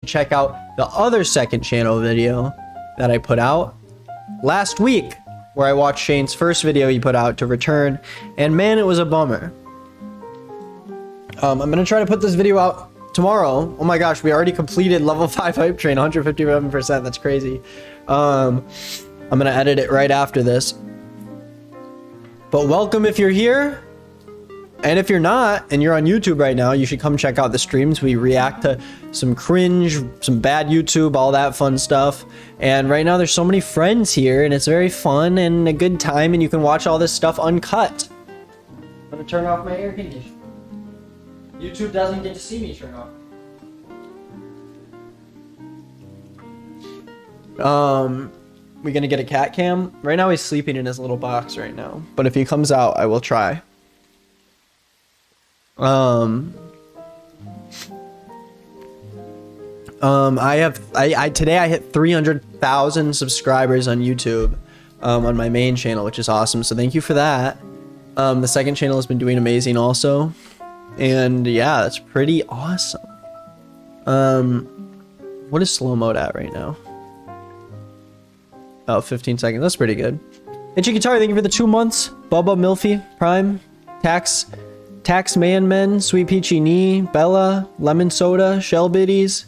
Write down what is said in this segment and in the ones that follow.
check out the other second channel video that I put out last week, where I watched Shane's first video he put out to return, and man, it was a bummer. I'm gonna try to put this video out tomorrow. Oh my gosh, we already completed level 5 hype train, 157%. That's crazy. I'm gonna edit it right after this. But welcome if you're here. And if you're not, and you're on YouTube right now, you should come check out the streams. We react to some cringe, some bad YouTube, all that fun stuff. And right now there's so many friends here, and it's very fun and a good time, and you can watch all this stuff uncut. I'm gonna turn off my air conditioner. YouTube doesn't get to see me turn off. We gonna get a cat cam? Right now he's sleeping in his little box right now. But if he comes out, I will try. Today I hit 300,000 subscribers on YouTube, on my main channel, which is awesome. So thank you for that. The second channel has been doing amazing also. And yeah, that's pretty awesome. What is slow mode at right now? Oh, 15 seconds. That's pretty good. Itchy Guitar, thank you for the 2 months. Bubba, Milfy, Prime, Tax Men, Sweet Peachy Knee, Bella, Lemon Soda, Shell Biddies,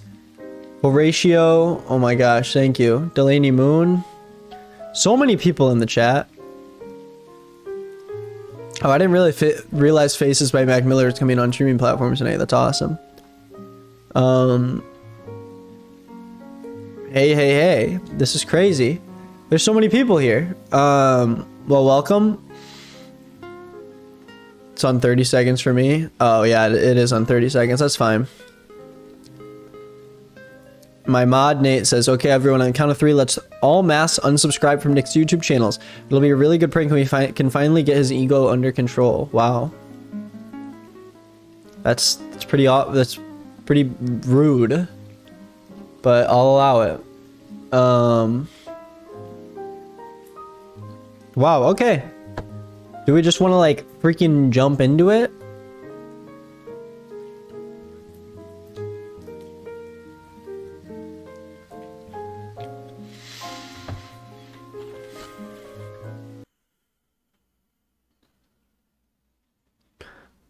Horatio. Oh my gosh, thank you. Delaney Moon. So many people in the chat. Oh, I didn't really realize Faces by Mac Miller is coming on streaming platforms tonight. That's awesome. Hey. This is crazy. There's so many people here. Well, welcome. It's on 30 seconds for me. Oh, yeah, it is on 30 seconds. That's fine. My mod Nate says, okay, everyone, on the count of 3, let's all mass unsubscribe from Nick's YouTube channels. It'll be a really good prank when we can finally get his ego under control. Wow. That's pretty rude, but I'll allow it. Wow, okay. Do we just want to like freaking jump into it?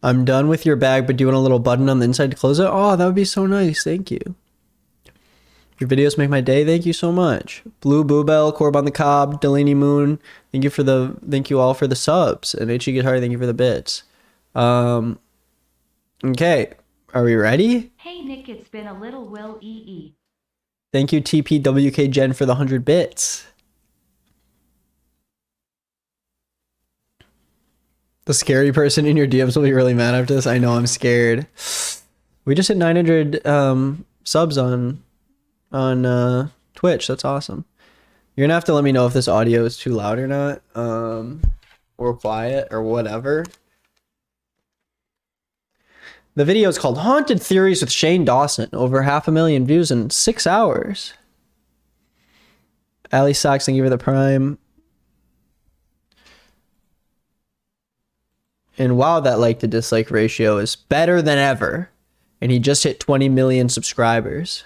I'm done with your bag, but do you want a little button on the inside to close it? Oh, that would be so nice. Thank you. Your videos make my day. Thank you so much. Blue Boobell, Corb on the Cob, Delaney Moon. Thank you all for the subs. And Itchy Guitar, thank you for the bits. Okay. Are we ready? Hey Nick, it's been a little Will EE. Thank you TPWK Jen for the 100 bits. The scary person in your DMs will be really mad after this. I know, I'm scared. We just hit 900 subs on Twitch. That's awesome. You're gonna have to let me know if this audio is too loud or not, or quiet or whatever. The video is called Haunted Theories with Shane Dawson. Over 500,000 views in 6 hours. Ali Socks, thank you for the Prime. And wow, that like to dislike ratio is better than ever. And he just hit 20 million subscribers.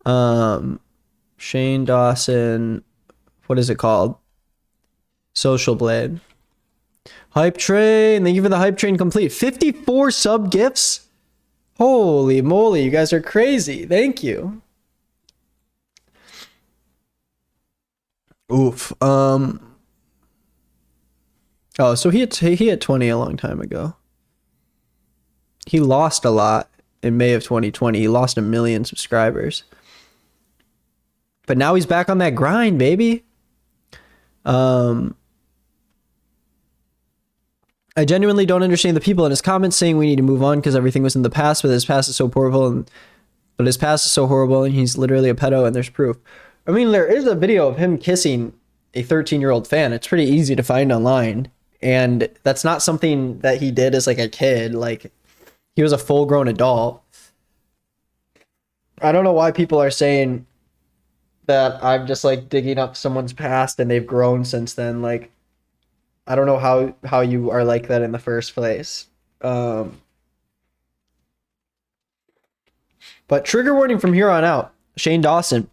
Shane Dawson, what is it called? Social Blade. Hype Train, thank you for the Hype Train complete. 54 sub gifts? Holy moly, you guys are crazy. Thank you. Oof. Oh, so he hit 20 a long time ago. He lost a lot in May of 2020. He lost 1 million subscribers. But now he's back on that grind, baby. I genuinely don't understand the people in his comments saying we need to move on because everything was in the past, but his past is so horrible and he's literally a pedo and there's proof. I mean, there is a video of him kissing a 13-year-old fan. It's pretty easy to find online. And that's not something that he did as like a kid. Like, he was a full-grown adult. I don't know why people are saying that I'm just like digging up someone's past and they've grown since then. Like, I don't know how you are like that in the first place. But trigger warning from here on out. Shane Dawson.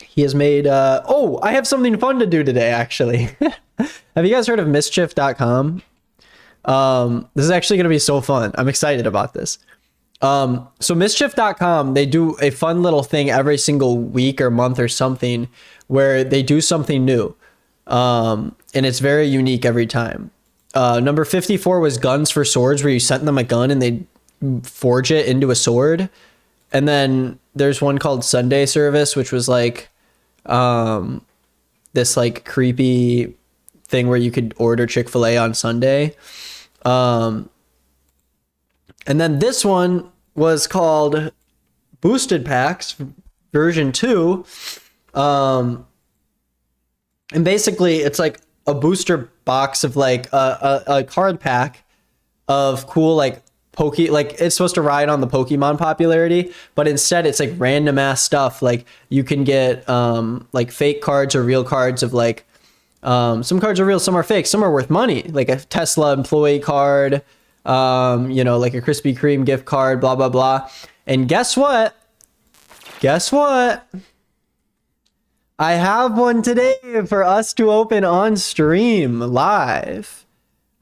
He has made oh, I have something fun to do today, actually. Have you guys heard of mischief.com? This is actually gonna be so fun. I'm excited about this. So mischief.com, they do a fun little thing every single week or month or something where they do something new. And it's very unique every time. Number 54 was guns for swords, where you sent them a gun and they forge it into a sword. And then there's one called Sunday Service, which was like this like creepy thing where you could order Chick-fil-A on Sunday. And then this one was called Boosted Packs version 2. And basically it's like a booster box of like a card pack of cool like like it's supposed to ride on the Pokemon popularity, but instead it's like random ass stuff. Like you can get like fake cards or real cards of like some cards are real, some are fake, some are worth money, like a Tesla employee card, you know, like a Krispy Kreme gift card, blah blah blah. And guess what? Guess what? I have one today for us to open on stream live.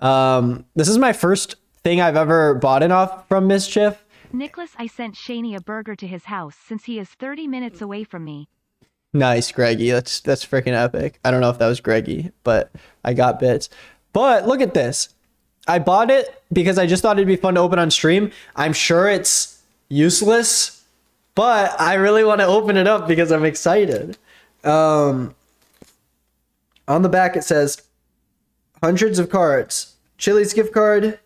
This is my first thing I've ever bought it off from Mischief. Nicholas, I sent Shaney a burger to his house since he is 30 minutes away from me. Nice, Greggy. That's freaking epic. I don't know if that was Greggy, but I got bits. But look at this. I bought it because I just thought it'd be fun to open on stream. I'm sure it's useless, but I really want to open it up because I'm excited. On the back it says hundreds of cards. Chili's gift card,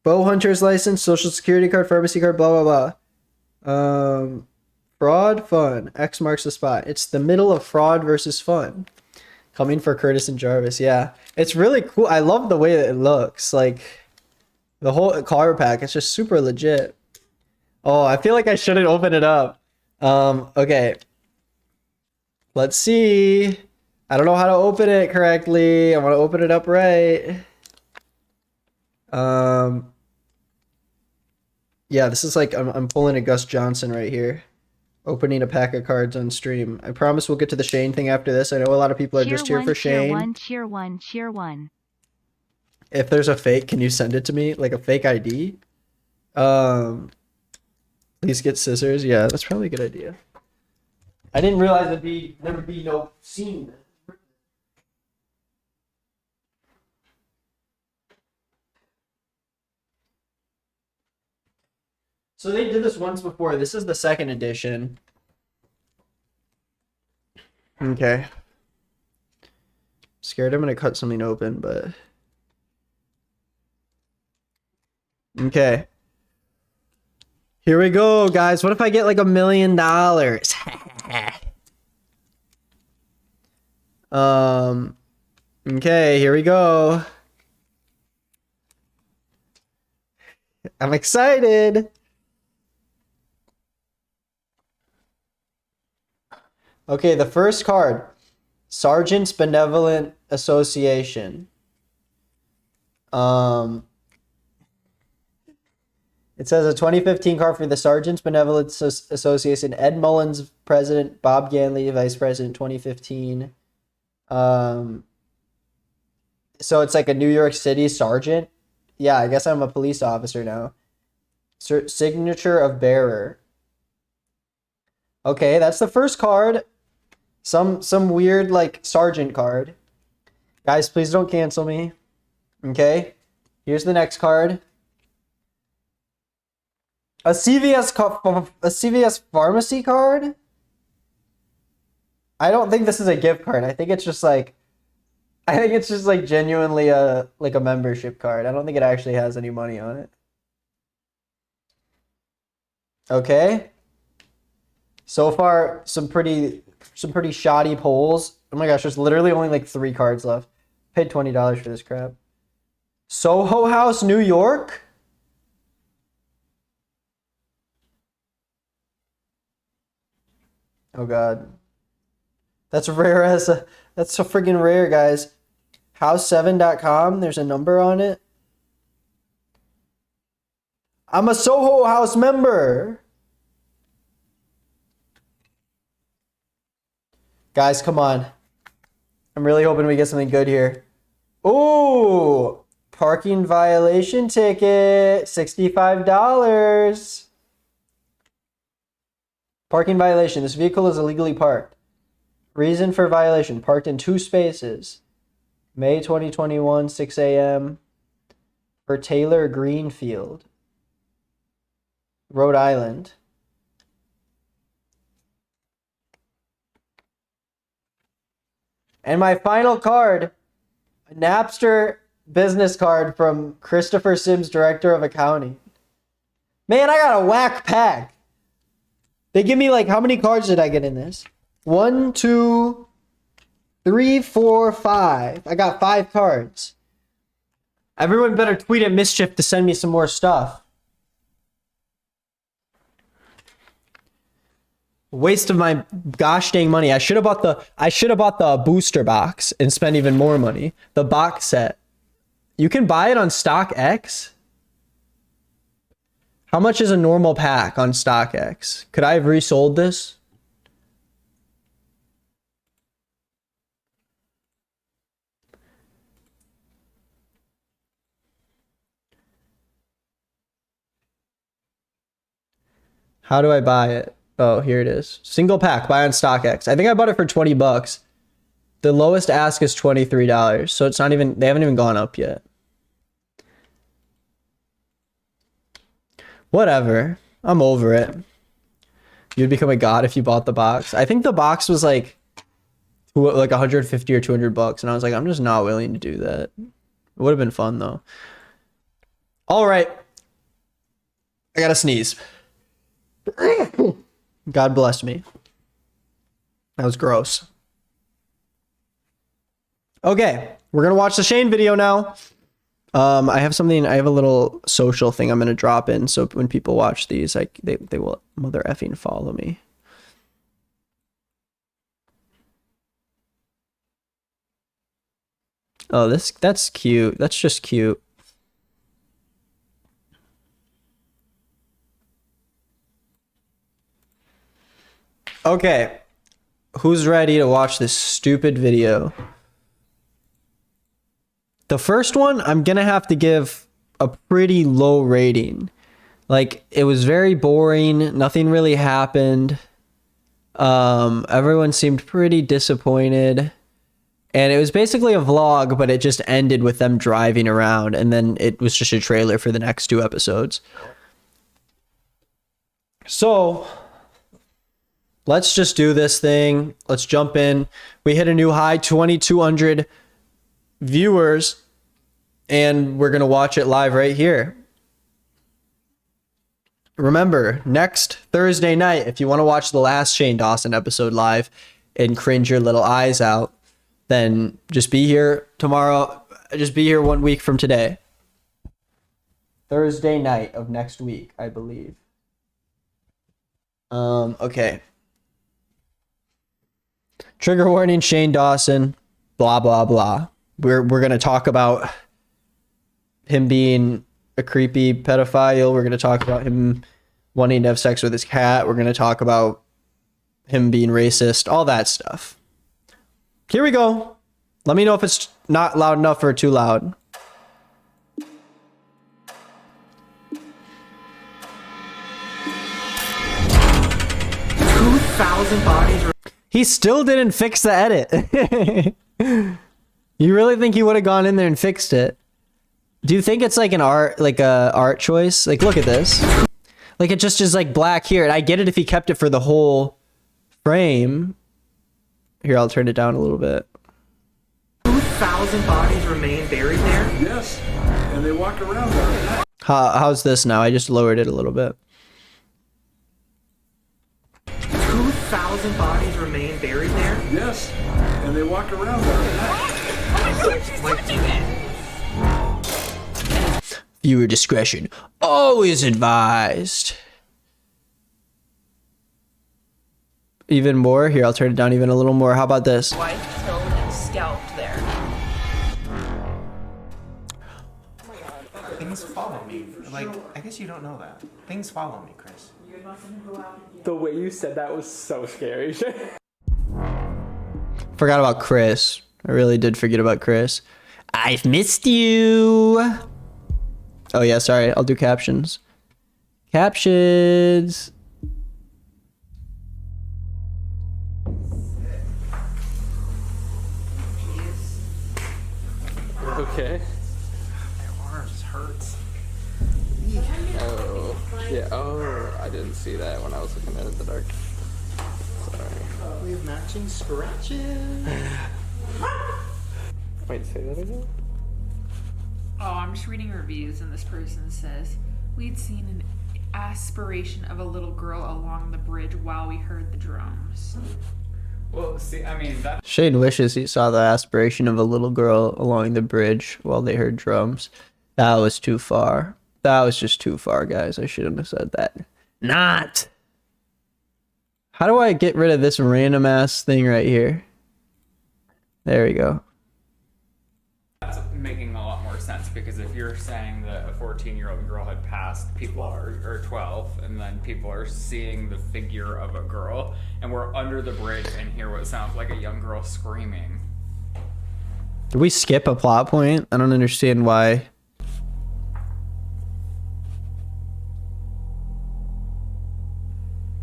Bow Hunter's license, social security card, pharmacy card, blah blah blah. Fraud, fun. X marks the spot. It's the middle of fraud versus fun. Coming for Curtis and Jarvis. Yeah, it's really cool. I love the way that it looks. Like the whole card pack. It's just super legit. Oh, I feel like I shouldn't open it up. Okay. Let's see. I don't know how to open it correctly. I want to open it up right. Yeah, this is like I'm pulling a Gus Johnson right here. Opening a pack of cards on stream. I promise we'll get to the Shane thing after this. I know a lot of people are just here for Shane. Cheer one. If there's a fake, can you send it to me? Like a fake ID? Please get scissors. Yeah, that's probably a good idea. I didn't realize there'd never be no scene. So they did this once before. This is the second edition. Okay. Scared I'm gonna cut something open, but okay. Here we go, guys. What if I get like $1 million? Okay, here we go. I'm excited. Okay, the first card, Sergeant's Benevolent Association. It says a 2015 card for the Sergeant's Benevolent Association. Ed Mullins, president. Bob Ganley, vice president, 2015. So it's like a New York City sergeant. Yeah, I guess I'm a police officer now. Signature of bearer. Okay, that's the first card. Some weird like sergeant card. Guys, please don't cancel me. Okay, here's the next card. A CVS pharmacy card. I don't think this is a gift card. I think it's just like genuinely a membership card. I don't think it actually has any money on it. Okay. So far, some pretty shoddy polls. Oh my gosh, there's literally only like 3 cards left. Paid $20 for this crap. Soho House, New York. Oh god. That's rare that's so friggin' rare, guys. House7.com, there's a number on it. I'm a Soho House member. Guys, come on. I'm really hoping we get something good here. Ooh, parking violation ticket, $65. Parking violation. This vehicle is illegally parked. Reason for violation: parked in 2 spaces. May 2021, 6 a.m. for Taylor Greenfield, Rhode Island. And my final card, a Napster business card from Christopher Sims, Director of Accounting. Man, I got a whack pack. They give me like, how many cards did I get in this? 1, 2, 3, 4, 5. I got 5 cards. Everyone better tweet at Mischief to send me some more stuff. Waste of my gosh dang money. I should have bought the booster box and spent even more money. The box set. You can buy it on StockX. How much is a normal pack on StockX? Could I have resold this? How do I buy it? Oh, here it is. Single pack, buy on StockX. I think I bought it for 20 bucks. The lowest ask is $23. So it's not even, they haven't even gone up yet. Whatever. I'm over it. You'd become a god if you bought the box. I think the box was like 150 or 200 bucks. And I was like, I'm just not willing to do that. It would have been fun though. All right. I gotta sneeze. God bless me. That was gross. Okay, we're gonna watch the Shane video now. I have a little social thing I'm gonna drop in, so when people watch these, they will mother effing follow me. Oh, that's cute. That's just cute. Okay, who's ready to watch this stupid video? The first one, I'm gonna have to give a pretty low rating. Like, it was very boring. Nothing really happened. Everyone seemed pretty disappointed. And it was basically a vlog, but it just ended with them driving around. And then it was just a trailer for the next 2 episodes. So let's just do this thing. Let's jump in. We hit a new high, 2,200 viewers, and we're going to watch it live right here. Remember, next Thursday night, if you want to watch the last Shane Dawson episode live and cringe your little eyes out, then just be here tomorrow. Just be here 1 week from today. Thursday night of next week, I believe. Okay. Trigger warning, Shane Dawson, blah, blah, blah. We're going to talk about him being a creepy pedophile. We're going to talk about him wanting to have sex with his cat. We're going to talk about him being racist, all that stuff. Here we go. Let me know if it's not loud enough or too loud. He still didn't fix the edit. You really think he would have gone in there and fixed it? Do you think it's like an art choice? Like, look at this. Like, it just is like black here. And I get it if he kept it for the whole frame. Here, I'll turn it down a little bit. 2,000 bodies remain buried there? Yes, and they walk around there. How's this now? I just lowered it a little bit. 2,000 bodies remain buried there? Yes, and they walk around there. Oh my god, she's touching it! Viewer discretion always advised. Even more? Here, I'll turn it down even a little more. How about this? Wife killed and scalped there. Things follow me. Like, I guess you don't know that. Things follow me, Chris. The way you said that was so scary. Forgot about Chris. I really did forget about Chris. I've missed you. Oh yeah, sorry. I'll do captions. Captions. Okay. My arms hurts. Oh. Yeah. Oh, I didn't see that when I was looking at it in the dark. Sorry. We have matching scratches. Wait, say that again? Oh, I'm just reading reviews, and this person says, we'd seen an aspiration of a little girl along the bridge while we heard the drums. Well, see, I mean, that Shane wishes he saw the aspiration of a little girl along the bridge while they heard drums. That was too far. That was just too far, guys. I shouldn't have said that. Not. How do I get rid of this random ass thing right here? There we go. that's making a lot more sense, because if you're saying that a 14-year-old girl had passed, people are, or 12, and then people are seeing the figure of a girl, and we're under the bridge and hear what sounds like a young girl screaming. Did we skip a plot point? I don't understand why.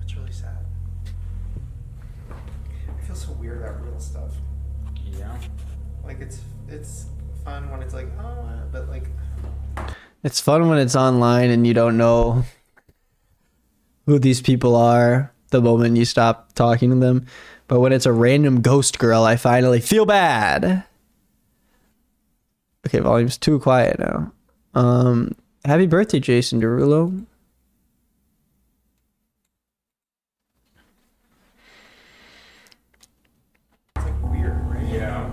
It's really sad. I feel so weird about real stuff. Yeah. Like it's fun when it's like, oh, but like, It's fun when it's online and you don't know who these people are the moment you stop talking to them. But when it's a random ghost girl, I finally feel bad. Okay, volume's too quiet now. Happy birthday, Jason Derulo. it's like weird, right? Yeah.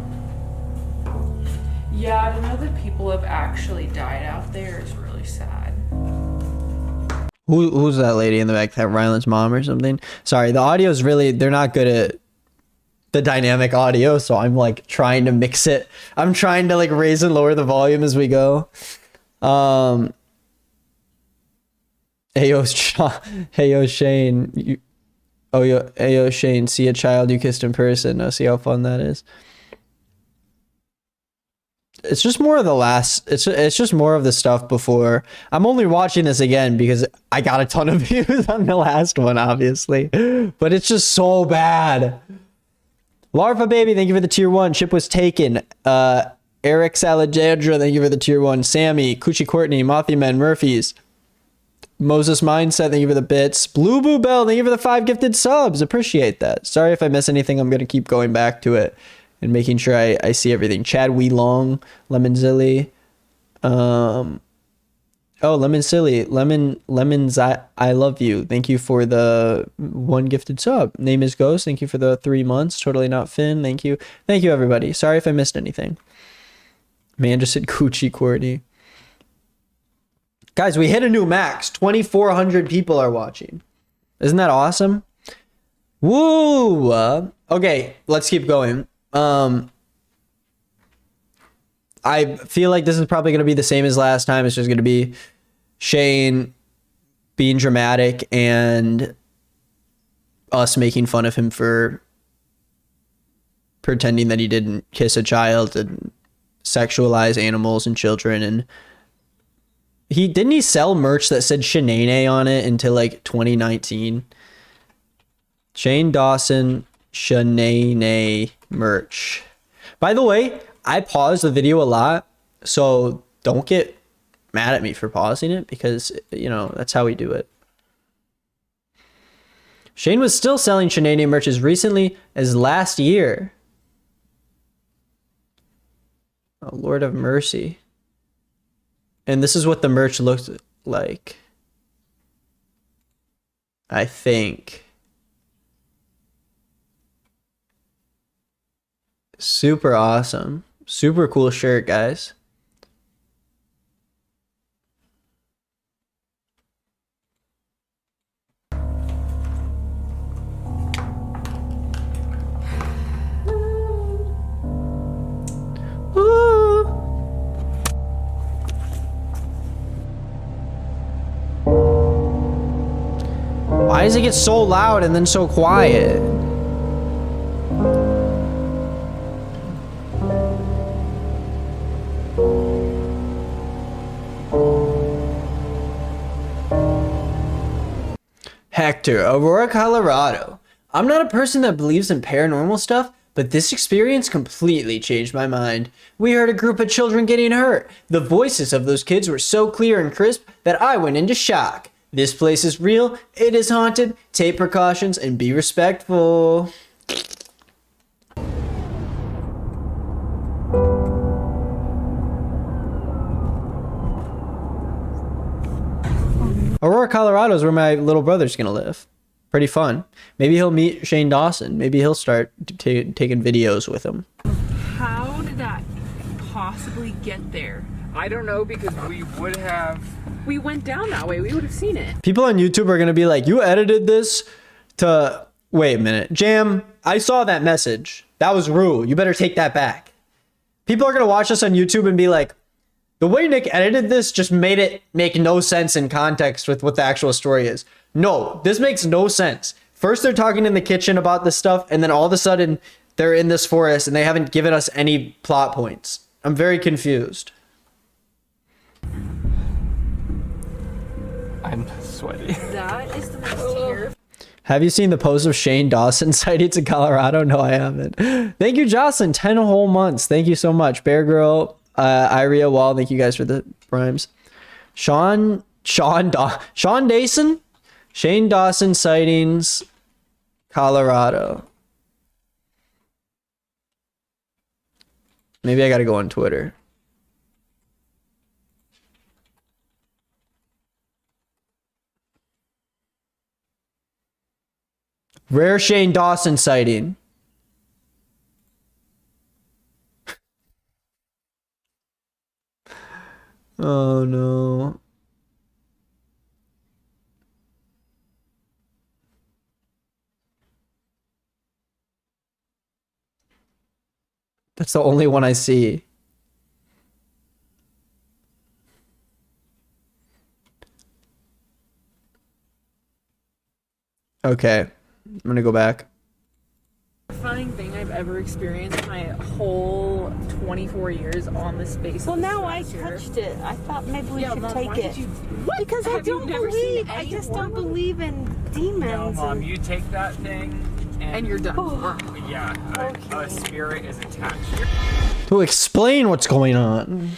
Yeah, to know that people have actually died out there is really sad. Who's that lady in the back? That Ryland's mom or something? Sorry, the audio is really, they're not good at the dynamic audio, so I'm like trying to mix it. I'm trying to like raise and lower the volume as we go. Heyo Shane. Heyo Shane, see a child you kissed in person. Now see how fun that is. It's just more of the last, it's just more of the stuff before. I'm only watching this again because I got a ton of views on the last one, obviously. But it's just so bad. Larva Baby, thank you for the tier 1. Chip was taken. Eric Saladandra, thank you for the tier 1. Sammy, Coochie Courtney, Mothy Men, Murphys. Moses Mindset, thank you for the bits. Blue Boo Bell, thank you for the 5 gifted subs. Appreciate that. Sorry if I miss anything. I'm going to keep going back to it and making sure I see everything. Chad Wee Long, Lemon Zilly. Oh, Lemon Silly. Lemons, I love you. Thank you for the 1 gifted sub. Name is Ghost. Thank you for the 3 months. Totally Not Finn. Thank you. Thank you, everybody. Sorry if I missed anything. Man just said Coochie Courtney. Guys, we hit a new max. 2,400 people are watching. Isn't that awesome? Woo! Okay, let's keep going. I feel like this is probably going to be the same as last time. It's just going to be Shane being dramatic and us making fun of him for pretending that he didn't kiss a child and sexualize animals and children. And didn't he sell merch that said Shenane on it until like 2019? Shane Dawson Shenane merch. By the way, I pause the video a lot, so don't get mad at me for pausing it because, you know, that's how we do it. Shane was still selling Shenane merch as recently as last year. Oh, Lord of mercy. And this is what the merch looks like. I think. Super awesome. Super cool shirt, guys. Ooh. Why does it get so loud and then so quiet? Hector, Aurora, Colorado. I'm not a person that believes in paranormal stuff, but this experience completely changed my mind. We heard a group of children getting hurt. The voices of those kids were so clear and crisp that I went into shock. This place is real, it is haunted, take precautions, and be respectful. Aurora, Colorado is where my little brother's gonna live. Pretty fun. Maybe he'll meet Shane Dawson. Maybe he'll start taking videos with him. How did that possibly get there? I don't know, because we would have. We went down that way. We would have seen it. People on YouTube are gonna be like, you edited this to... Wait a minute. Jam, I saw that message. That was rude. You better take that back. People are gonna watch us on YouTube and be like, the way Nick edited this just made it make no sense in context with what the actual story is. No, this makes no sense. First they're talking in the kitchen about this stuff, and then all of a sudden they're in this forest and they haven't given us any plot points. I'm very confused. I'm sweaty. That is the most terrifying. Have you seen the post of Shane Dawson sightings in Colorado? No, I haven't. Thank you, Jocelyn. 10 whole months. Thank you so much. Bear Girl, Iria Wall, thank you guys for the primes. Sean Dawson? Shane Dawson sightings, Colorado. Maybe I gotta go on Twitter. Rare Shane Dawson sighting. Oh no. That's the only one I see. Okay, I'm gonna go back. Terrifying thing I've ever experienced in my whole 24 years on the space. Well, now I touched it. I thought maybe we should take it. Because I don't believe. I just don't believe in demons. No, Mom, you take that thing And you're done. Yeah, a spirit is attached. To explain what's going on.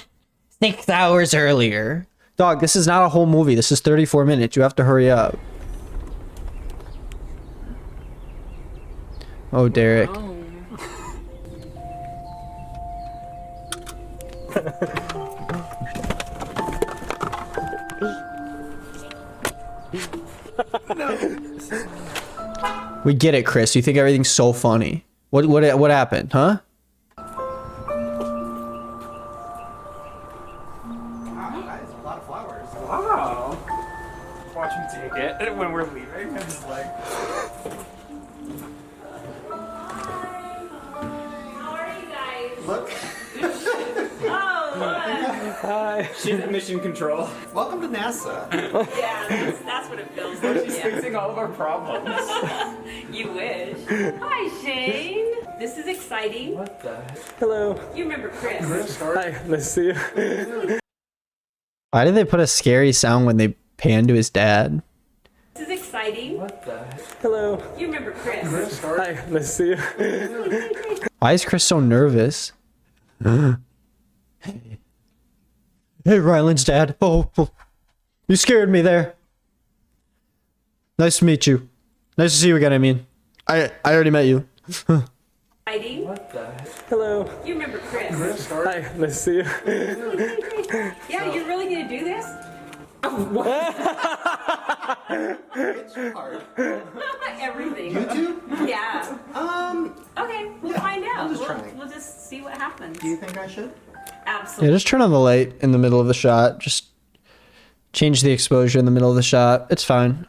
6 hours earlier. Dog, this is not a whole movie. This is 34 minutes. You have to hurry up. Oh, Derek. We get it, Chris. You think everything's so funny. What happened, huh? Wow, that is a lot of flowers. Wow. Watch me take it when we're leaving. I'm just like. Look. Hi. She's at mission control. Welcome to NASA. Yeah, that's what it feels like. She's fixing all of our problems. You wish. Hi, Shane. This is exciting. What the heck? Hello. You remember Chris? Hi, nice to see you. Why did they put a scary sound when they pan to his dad? This is exciting. What the heck? Hello. You remember Chris? Hi, nice to see you. Why is Chris so nervous? Hey, Ryland's dad. Oh, you scared me there. Nice to meet you. Nice to see you again, I mean. I already met you. Exciting. What the heck? Hello. You remember Chris? Hi, nice to see you. Yeah, you're really gonna do this? It's hard. Everything. YouTube? Yeah. Okay, we'll find out. I'm just trying. We'll just see what happens. Do you think I should? Absolutely. Yeah, just turn on the light in the middle of the shot. Just change the exposure in the middle of the shot. It's fine.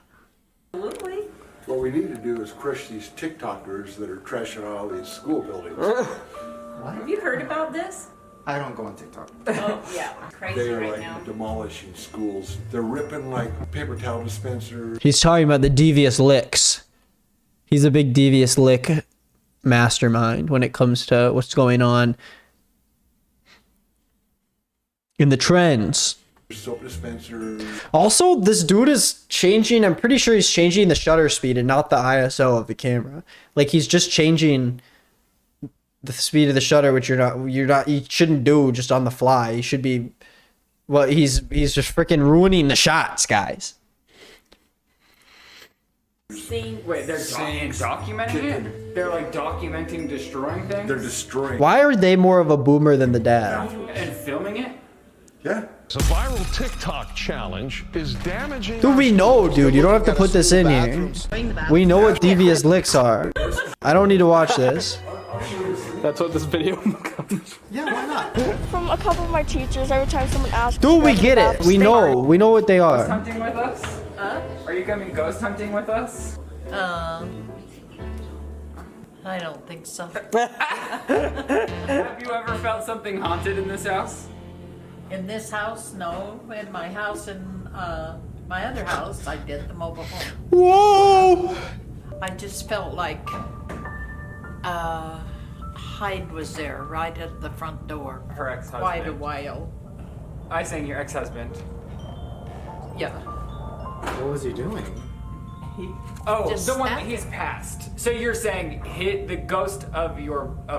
Absolutely. What we need to do is crush these TikTokers that are trashing all these school buildings. Have you heard about this? I don't go on TikTok. Oh, yeah. Crazy They are right like now. demolishing schools. They're ripping like paper towel dispensers. He's talking about the devious licks. He's a big devious lick mastermind when it comes to what's going on in the trends. soap dispensers. Also, this dude is changing. I'm pretty sure he's changing the shutter speed and not the ISO of the camera. Like he's just changing the speed of the shutter, which you shouldn't do just on the fly. You should be. Well, he's just freaking ruining the shots, guys. Wait, they're documenting it? They're like documenting destroying things? They're destroying. Why are they more of a boomer than the dad? And filming it? Yeah. The viral TikTok challenge is damaging. Dude, we know, dude. You don't have to put this in here. We know what devious licks are. I don't need to watch this. That's what this video becomes. Yeah, why not? From a couple of my teachers, every time someone asks. Dude, we get it. We know. We know what they Ghost are. hunting with us? Are you coming ghost hunting with us? I don't think so. Have you ever felt something haunted in this house? In this house, no. In my house, in my other house, I did the mobile home. Whoa! I just felt like Hyde was there right at the front door. Her ex-husband. Quite a while. I saying your ex-husband. Yeah. What was he doing? Oh, Just the one that stabbed he's passed. So you're saying the ghost of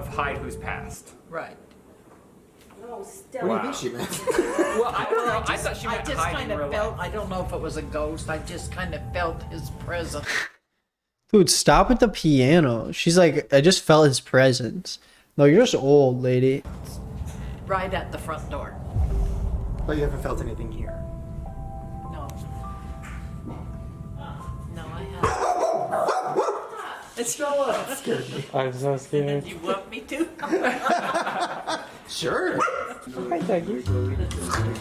Hyde who's passed. Right. What do you think she meant? Well, I don't know. I thought she I meant just Hyde kind in real of felt, life. I don't know if it was a ghost, I just kind of felt his presence. Dude, stop at the piano. She's like, I just felt his presence. No, you're just old, lady. Right at the front door. But you haven't felt anything here. No. No, I haven't. It's so scared me. I'm so scared. You want me to? Sure. Hi, Dougie.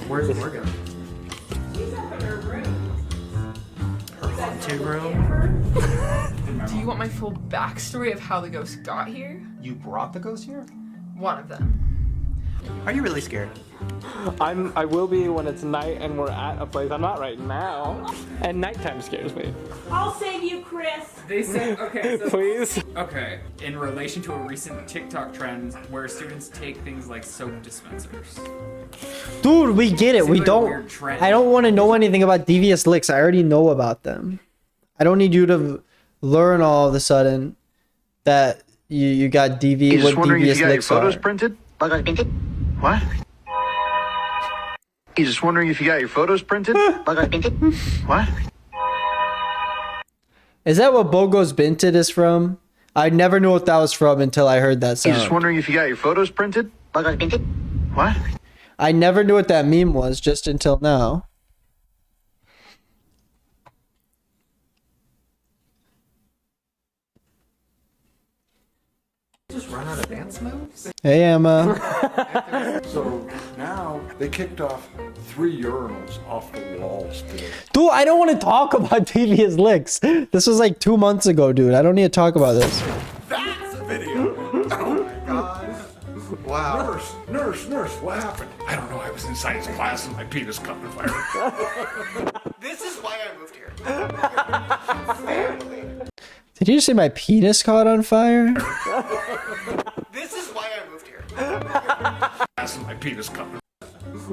Where's Morgan? Her haunted room? Do you want my full backstory of how the ghost got here? You brought the ghost here? One of them. Are you really scared? I will be when it's night and we're at a place. I'm not right now. And nighttime scares me. I'll save you, Chris. They said, okay, so, Please. okay, in relation to a recent TikTok trend where students take things like soap dispensers. Dude, we get it. Seems We like a don't. weird trend. I don't want to know anything about devious licks. I already know about them. I don't need you to learn all of a sudden that you got devious. What devious licks are. printed? What? He's just wondering if you got your photos printed? What? Is that what Bogo's Binted is from? I never knew what that was from until I heard that He's just sound. wondering if you got your photos printed? What? I never knew what that meme was just until now. Just run out of dance moves? Hey, Emma. So now they kicked off 3 urinals off the walls today. Dude, I don't want to talk about devious licks. This was like 2 months ago, dude. I don't need to talk about this. That's a video. Oh my god. Wow. Nurse, what happened? I don't know. I was in science class and my penis caught on fire. This is why I moved here. Family. Did you just say my penis caught on fire? This is why I moved here. Class and my penis caught on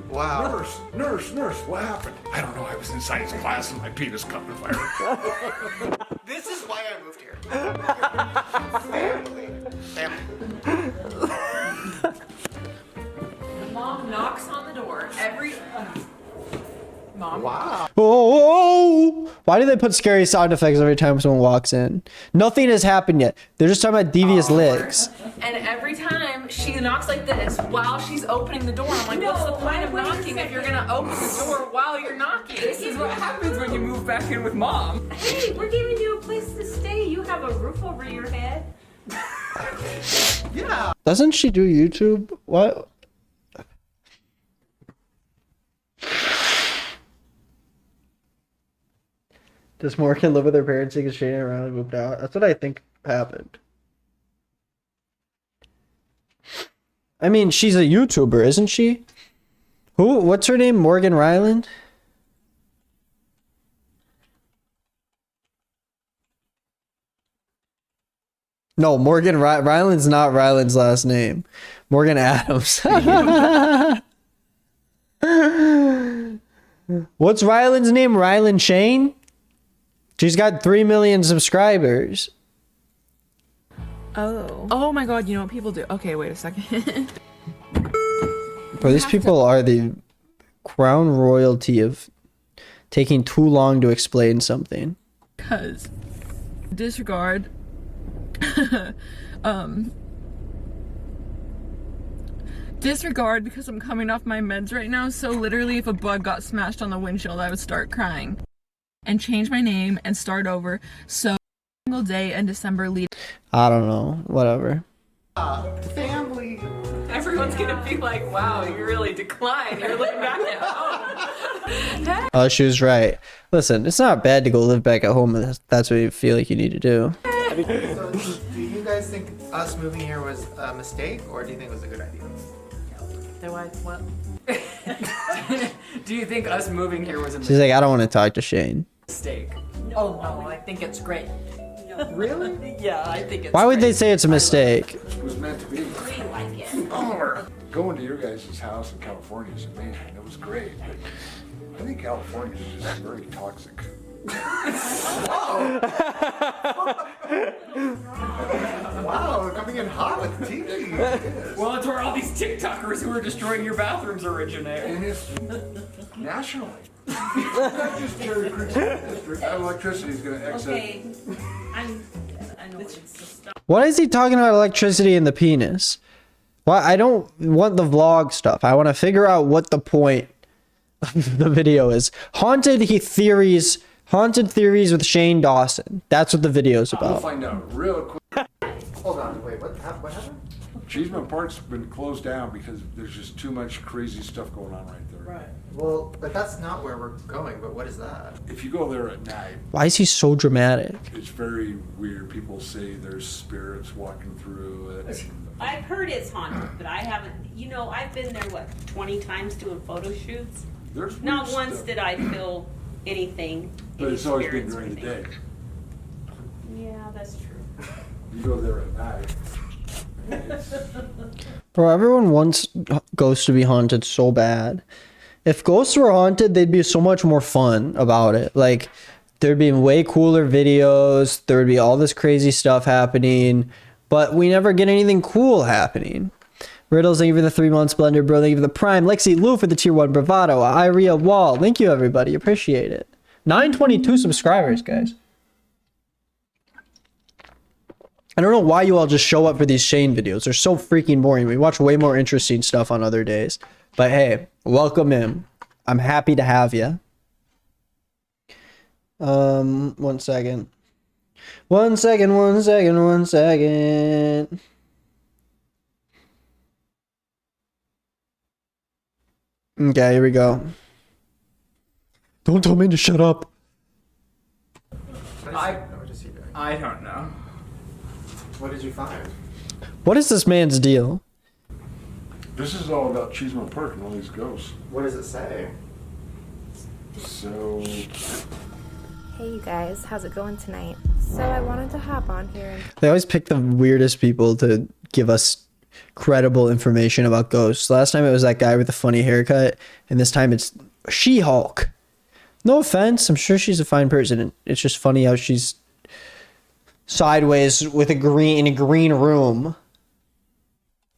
Wow. Nurse, what happened? I don't know. I was in science class and my penis caught on fire. This is why I moved here. Family. Mom knocks on the door every. Mom. Wow. Oh! Why do they put scary sound effects every time someone walks in? Nothing has happened yet. They're just talking about devious licks. And every time she knocks like this while she's opening the door, I'm like, what's the point of knocking if you're gonna open the door while you're knocking? This is what happens when you move back in with mom. Hey, we're giving you a place to stay. You have a roof over your head. Yeah. Doesn't she do YouTube? What? Does Morgan live with her parents because Shane and Riley moved out? That's what I think happened. I mean, she's a YouTuber, isn't she? Who? What's her name? Morgan Ryland? No, Morgan Ryland's not Ryland's last name. Morgan Adams. What's Ryland's name? Ryland Shane? She's got 3 million subscribers. Oh my god, you know what people do? Okay, wait a second. Bro, these people are the crown royalty of taking too long to explain something. Because disregard disregard because I'm coming off my meds right now, so literally if a bug got smashed on the windshield I would start crying and change my name and start over. So single day in December lead. I don't know, whatever. Family. Everyone's gonna be like, wow, you really declined. You're living back at home. Oh, she was right. Listen, it's not bad to go live back at home if that's what you feel like you need to do. So, do you guys think us moving here was a mistake, or do you think it was a good idea? What? Do you think us moving here was a She's like, I don't want to talk to Shane. mistake? Oh no, I think it's great. Really? Yeah, I think it's Why would they say it's a mistake? It was meant to be. We like it. Going to your guys' house in California is amazing. It was great. But I think California is just very toxic. Wow, coming in hot with TV. Well, it's where all these TikTokers who are destroying your bathrooms originate. And it's nationally. Not just Cherry Creek District. That electricity is going to exit. Okay, I know it's just Why is he talking about electricity and the penis? Well, I don't want the vlog stuff. I want to figure out what the point of the video is. Haunted theories with Shane Dawson. That's what the video's We'll about. find out real quick. Hold on, wait, what happened? Cheeseman Park's been closed down because there's just too much crazy stuff going on right there. Right. Well, but that's not where we're going, but what is that? If you go there at night, Why is he so dramatic? it's very weird. People say there's spirits walking through it. I've heard it's haunted, but I haven't, you know, I've been there, 20 times doing photo shoots? There's Not weird once stuff. did I feel anything. But any it's always been spirits or during the day. anything. Yeah, that's true. You go there at night. It's, Bro, everyone wants ghosts to be haunted so bad. If ghosts were haunted, they'd be so much more fun about it. Like, there'd be way cooler videos. There would be all this crazy stuff happening. But we never get anything cool happening. Riddles, thank you for the 3 months. Blender, bro, thank you for the prime. Lexi Lou for the tier 1. Bravado. Iria Wall. Thank you, everybody. Appreciate it. 922 subscribers, guys. I don't know why you all just show up for these Shane videos. They're so freaking boring. We watch way more interesting stuff on other days. But hey, welcome in. I'm happy to have you. 1 second. 1 second, 1 second, 1 second. Okay, here we go. Don't tell me to shut up. I don't know. What did you find? What is this man's deal? this is all about Cheeseman Park and all these ghosts. What does it say? So, Hey you guys, how's it going tonight? So I wanted to hop on here and They always pick the weirdest people to give us credible information about ghosts. Last time it was that guy with the funny haircut, and this time it's She-Hulk. No offense, I'm sure she's a fine person. It's just funny how she's sideways with in a green room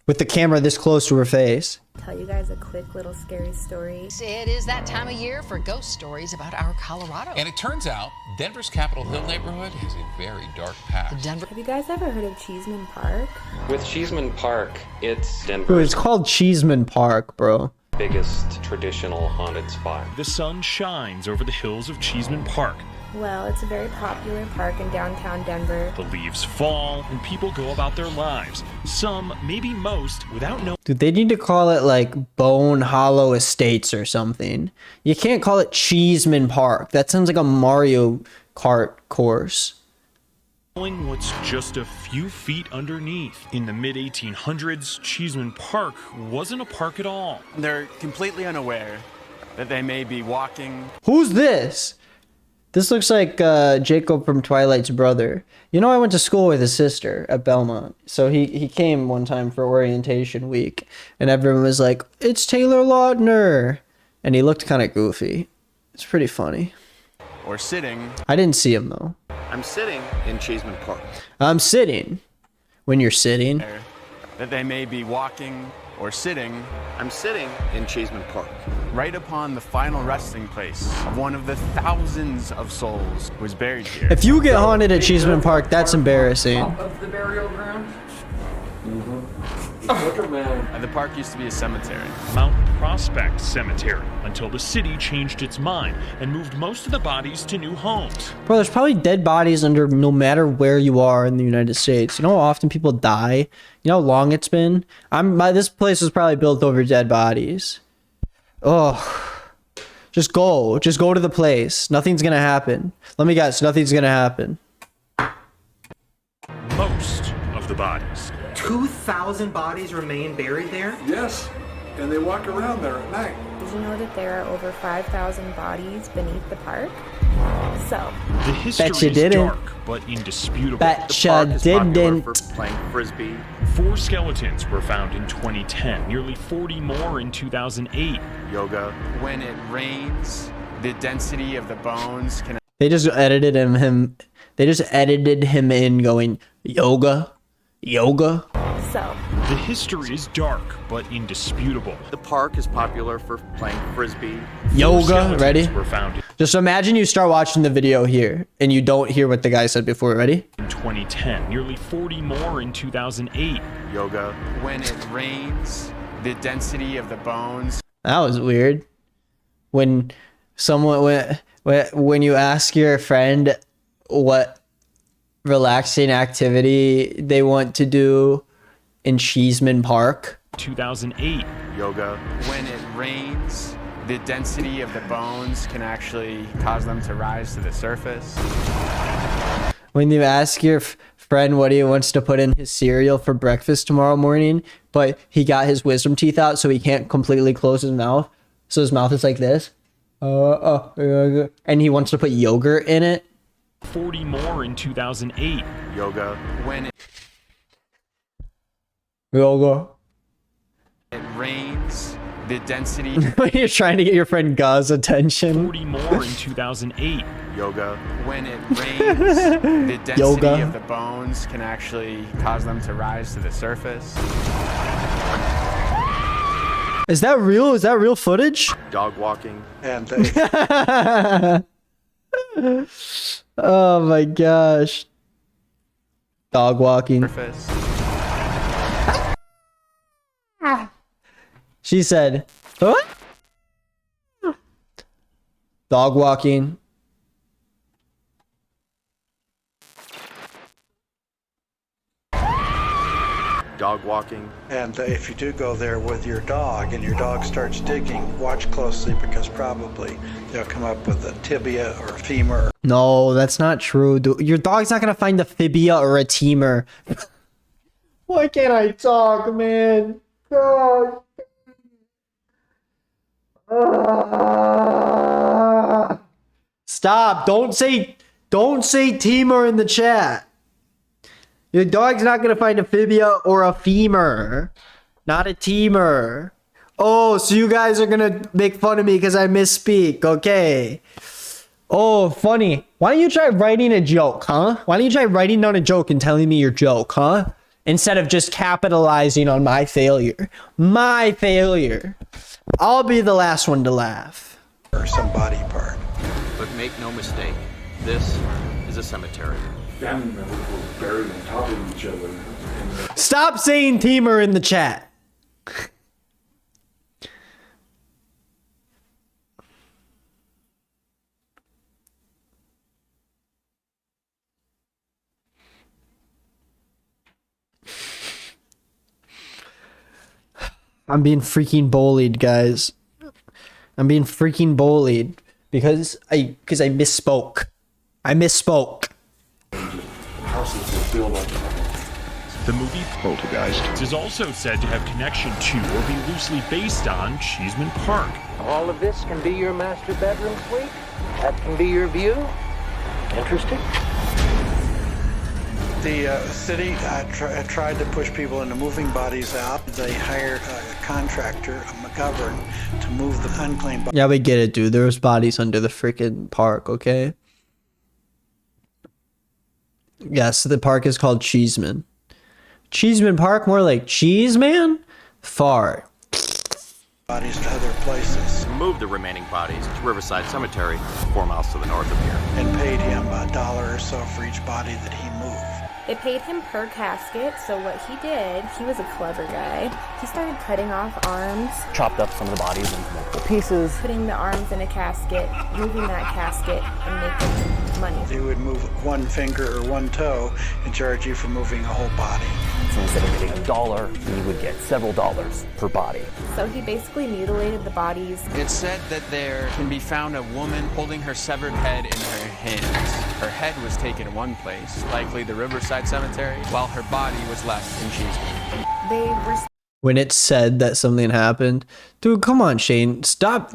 with the camera this close to her face. tell you guys a quick little scary story. It is that time of year for ghost stories about our Colorado. And it turns out Denver's Capitol Hill neighborhood has a very dark past. Have you guys ever heard of Cheeseman Park? With Cheeseman Park, it's Bro, Denver's it's called Cheeseman Park, bro. biggest traditional haunted spot. The sun shines over the hills of Cheeseman Park. Well, it's a very popular park in downtown Denver. The leaves fall and people go about their lives. Some, maybe most, without knowing. Dude, they need to call it like Bone Hollow Estates or something. You can't call it Cheeseman Park. That sounds like a Mario Kart course. What's just a few feet underneath. In the mid-1800s, Cheeseman Park wasn't a park at all. They're completely unaware that they may be walking. Who's this? This looks like Jacob from Twilight's brother. You know, I went to school with his sister at Belmont. So he came one time for orientation week. And everyone was like, it's Taylor Lautner. And he looked kind of goofy. It's pretty funny. or sitting. I didn't see him though. I'm sitting in Cheeseman Park. I'm sitting. When you're sitting. That they may be walking or sitting. I'm sitting in Cheeseman Park. Right upon the final resting place of one of the thousands of souls who was buried here. If you get haunted at Cheeseman Park, that's embarrassing. Of the burial ground. The park used to be a cemetery. Mount Prospect Cemetery, until the city changed its mind and moved most of the bodies to new homes. Bro, there's probably dead bodies under no matter where you are in the United States. You know how often people die? You know how long it's been? This place was probably built over dead bodies. Oh, just go to the place. Nothing's gonna happen. Let me guess, nothing's gonna happen. Most of the bodies. 2,000 bodies remain buried there? Yes, and they walk around there at night. Did you know that there are over 5,000 bodies beneath the park? So, The history is dark, but indisputable. Betcha didn't. For playing frisbee. 4 skeletons were found in 2010, nearly 40 more in 2008. Yoga. When it rains, the density of the bones can... They just edited him. They just edited him in going yoga. So, The history is dark, but indisputable. The park is popular for playing frisbee. Yoga, ready? Were found Just imagine you start watching the video here and you don't hear what the guy said before. Ready? in 2010, nearly 40 more in 2008. Yoga. When it rains, the density of the bones... That was weird. When you ask your friend what relaxing activity they want to do in Cheeseman Park. 2008. Yoga. When it rains, the density of the bones can actually cause them to rise to the surface. When you ask your friend what he wants to put in his cereal for breakfast tomorrow morning, but he got his wisdom teeth out so he can't completely close his mouth. So his mouth is like this. And he wants to put yogurt in it. 40 more in 2008. Yoga. When it rains, the density... When you're trying to get your friend Guz's attention. 40 more in 2008. Yoga. When it rains, the density of the bones can actually cause them to rise to the surface. Is that real? Is that real footage? Dog walking. And oh my gosh. Dog walking. Surface. She said, what? Dog walking. Dog walking. And if you do go there with your dog and your dog starts digging, watch closely because probably they'll come up with a tibia or a femur. No, that's not true. Your dog's not going to find a fibia or a femur. Why can't I talk, man? God. Stop. Don't say femur in the chat. Your dog's not going to find a fibia or a femur. Not a femur. Oh, so you guys are going to make fun of me because I misspeak. Okay. Oh, funny. Why don't you try writing a joke, huh? Why don't you try writing down a joke and telling me your joke, huh? Instead of just capitalizing on my failure. My failure. I'll be the last one to laugh. Or some body part. But make no mistake, this is a cemetery. Family members were buried on top of each other. Stop saying femur in the chat. I'm being freaking bullied, guys. I'm being freaking bullied because I misspoke. I misspoke. The movie Poltergeist is also said to have connection to or be loosely based on Cheeseman Park. All of this can be your master bedroom suite. That can be your view. Interesting? The city tried to push people into moving bodies out. They hired a contractor, a McGovern, to move the unclaimed bodies. Yeah, we get it, dude. There was bodies under the freaking park, okay? Yes, the park is called Cheeseman. Cheeseman Park, more like Cheese Man? Far. Bodies to other places. Moved the remaining bodies to Riverside Cemetery, 4 miles to the north of here. And paid him $1 or so for each body that he moved. They paid him per casket, so what he did, he was a clever guy. He started cutting off arms, chopped up some of the bodies into multiple pieces, putting the arms in a casket, moving that casket, and making money. He would move one finger or one toe and charge you for moving a whole body. So instead of getting $1, he would get several dollars per body. So he basically mutilated the bodies. It's said that there can be found a woman holding her severed head in her hands. Her head was taken in one place, likely the Riverside Cemetery, while her body was left in Cheeseman. They were... When it said that something happened, dude, come on, Shane, stop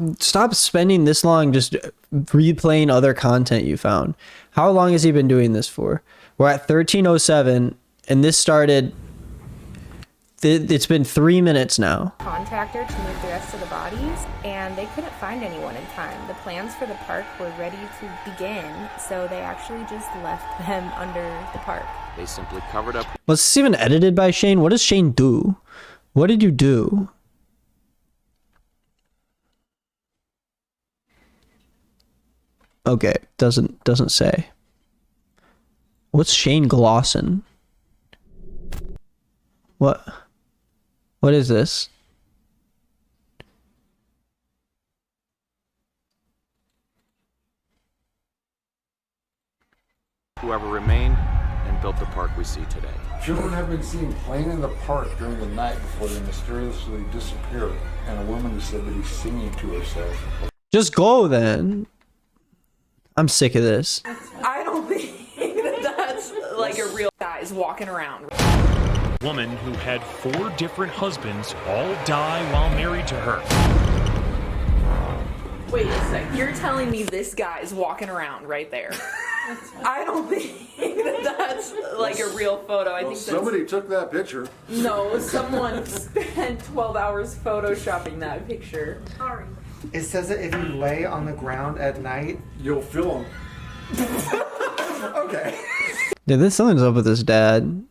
spending this long just replaying other content you found. How long has he been doing this for? We're at 13:07, and this started. It's been 3 minutes now. Contractor to move the rest of the bodies, and they couldn't find anyone in time. The plans for the park were ready to begin, so they actually just left them under the park. They simply covered up. Was this even edited by Shane? What does Shane do? What did you do? Okay, doesn't say. What's Shane Glosson? What is this? Whoever remained and built the park we see today. Children have been seen playing in the park during the night before they mysteriously disappeared, and a woman is said to be singing to herself. Just go then. I'm sick of this. I don't think that's like a real guys walking around. Woman who had 4 different husbands all die while married to her. Wait a sec, you're telling me this guy is walking around right there? I don't think that's like a real photo. I think somebody took that picture. No, someone spent 12 hours photoshopping that picture. Sorry. It says that if you lay on the ground at night, you'll feel them. Okay. Dude, something's up with this dad.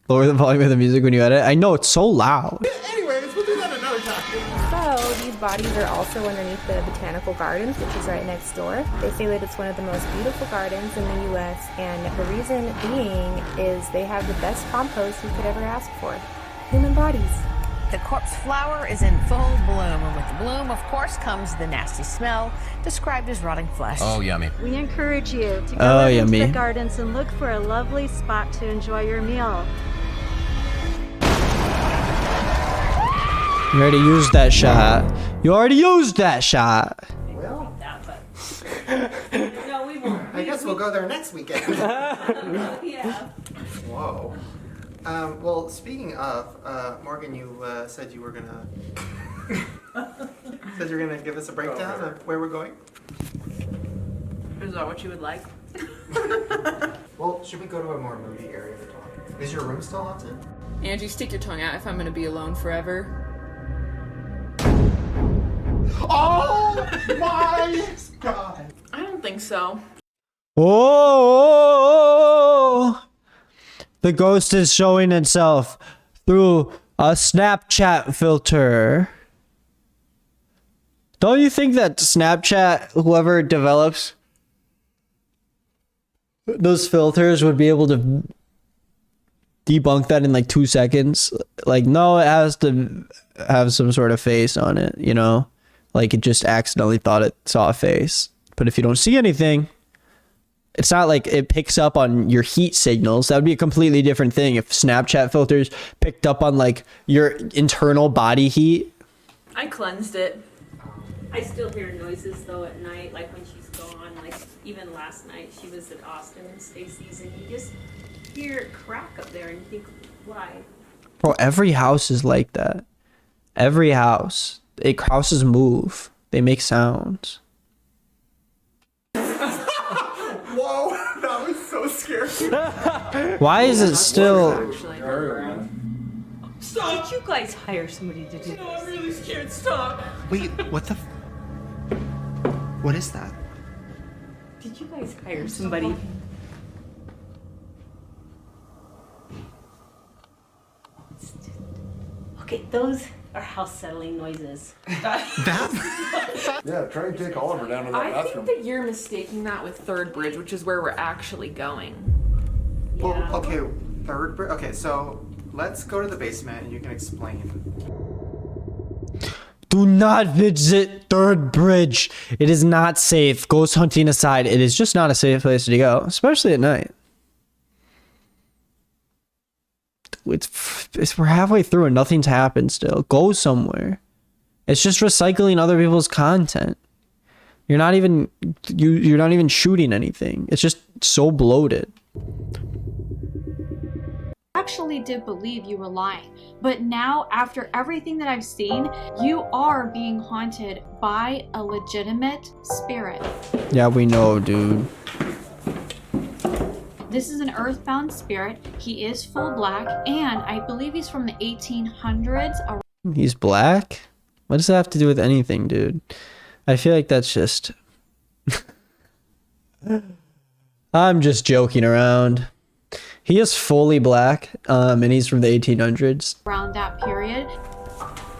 Lower the volume of the music when you edit. I know, it's so loud. Anyways, we'll do that another time. So these bodies are also underneath the Botanical Gardens, which is right next door. They say that it's one of the most beautiful gardens in the U.S., and the reason being is they have the best compost you could ever ask for. Human bodies. The corpse flower is in full bloom, and with the bloom, of course, comes the nasty smell, described as rotting flesh. Oh, yummy. We encourage you to go out into yummy. the gardens and look for a lovely spot to enjoy your meal. You already used that shot. You already used that shot. Well, No, we won't. I guess we'll go there next weekend. Yeah. Whoa. Well, speaking of, Morgan, you said you were gonna give us a breakdown of where we're going. Is that what you would like? Well, should we go to a more moody area to talk? Is your room still haunted? Angie, stick your tongue out if I'm gonna be alone forever. Oh my god! I don't think so. Oh, the ghost is showing itself through a Snapchat filter. Don't you think that Snapchat, whoever develops those filters, would be able to debunk that in like 2 seconds? Like, no, it has to have some sort of face on it, you know? Like, it just accidentally thought it saw a face. But if you don't see anything, it's not like it picks up on your heat signals. That would be a completely different thing if Snapchat filters picked up on like your internal body heat. I cleansed it. I still hear noises though at night, like when she's gone. Like even last night, she was at Austin and Stacy's, and you just hear it crack up there, and you think, why? Bro, every house is like that. Every house. Houses move. They make sounds. Whoa, that was so scared. Why is it still? Stop! Did you guys hire somebody to do this? No, I'm really scared. Stop. Wait, what the? What is that? Did you guys hire somebody? Okay, those are house settling noises. Yeah, try and take Oliver down to that I bathroom. think that you're mistaking that with Third Bridge, which is where we're actually going. Well, okay, okay, so let's go to the basement and you can explain. Do not visit Third Bridge. It is not safe. Ghost hunting aside, it is just not a safe place to go, especially at night. We're halfway through and nothing's happened still. Go somewhere. It's just recycling other people's content. You're not even shooting anything. It's just so bloated. Actually did believe you were lying, but now after everything that I've seen, you are being haunted by a legitimate spirit. Yeah, we know, dude. This is an earthbound spirit. He is full black, and I believe he's from the 1800s. He's black? What does that have to do with anything, dude? I feel like that's just... I'm just joking around. He is fully black, and he's from the 1800s. Around that period.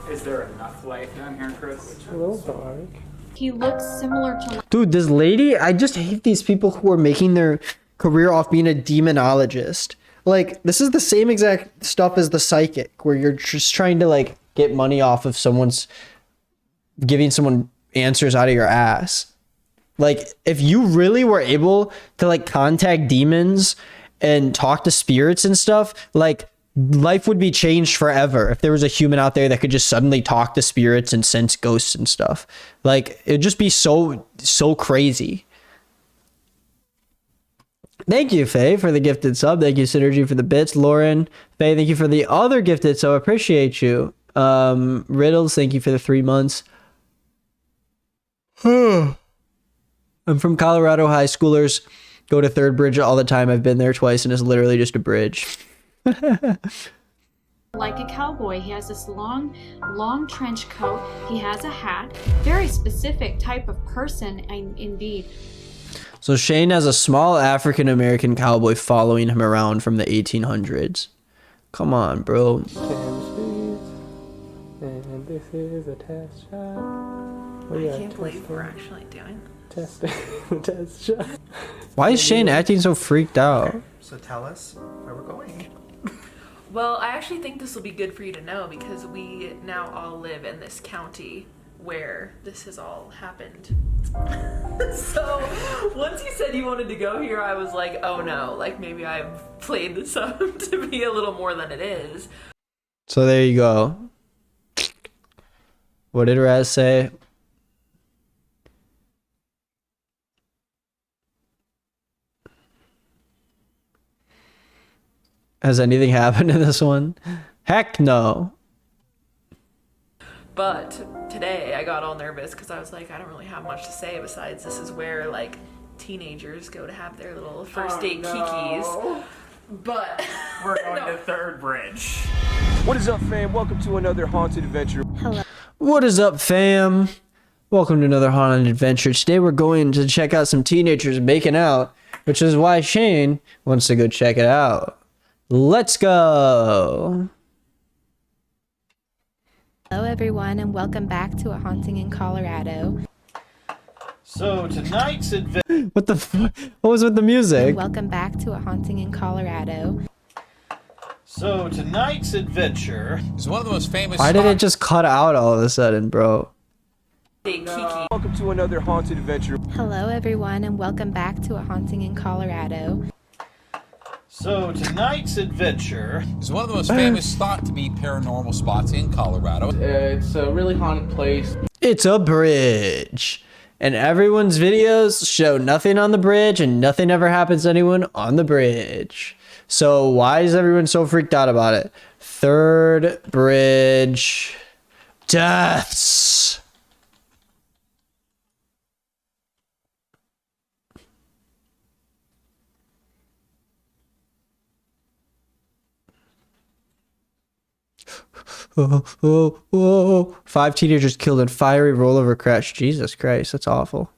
Is there enough light down here, Chris? It's a little dark. He looks similar to... Dude, this lady, I just hate these people who are making their career off being a demonologist. Like, this is the same exact stuff as the psychic, where you're just trying to, like, get money off of someone's... giving someone answers out of your ass. Like, if you really were able to, like, contact demons and talk to spirits and stuff, like, life would be changed forever if there was a human out there that could just suddenly talk to spirits and sense ghosts and stuff. Like, it'd just be so crazy. Thank you, Faye, for the gifted sub. Thank you, Synergy, for the bits. Lauren, Faye, thank you for the other gifted sub. Appreciate you. Riddles, thank you for the 3 months. I'm from Colorado. High schoolers go to Third Bridge all the time. I've been there twice, and it's literally just a bridge. Like a cowboy. He has this long trench coat. He has a hat. Very specific type of person, indeed. So Shane has a small African-American cowboy following him around from the 1800s. Come on, bro. And this is a test shot. I can't believe we're actually doing testing the test shot. Why is Shane acting so freaked out? So tell us where we're going. Well, I actually think this will be good for you to know because we now all live in this county where this has all happened. So once you said you wanted to go here, I was like, oh no, like maybe I've played this up to be a little more than it is. So there you go. What did Raz say? Has anything happened in this one? Heck no. But today I got all nervous because I was like, I don't really have much to say besides this is where like teenagers go to have their little first date kikis. But we're going to Third Bridge. What is up, fam? Welcome to another haunted adventure. Hello. What is up, fam? Welcome to another haunted adventure. Today we're going to check out some teenagers making out, which is why Shane wants to go check it out. Let's go. Hello everyone and welcome back to A Haunting in Colorado. So tonight's adventure... What the fuck? What was with the music? Welcome back to A Haunting in Colorado. So tonight's adventure is one of the most famous... Why did it just cut out all of a sudden, bro? Welcome to another haunted adventure. Hello everyone and welcome back to A Haunting in Colorado. So tonight's adventure is one of the most famous thought to be paranormal spots in Colorado. It's a really haunted place. It's a bridge. And everyone's videos show nothing on the bridge and nothing ever happens to anyone on the bridge. So why is everyone so freaked out about it? Third Bridge deaths. Oh, oh, oh. 5 teenagers killed in fiery rollover crash. Jesus Christ, that's awful.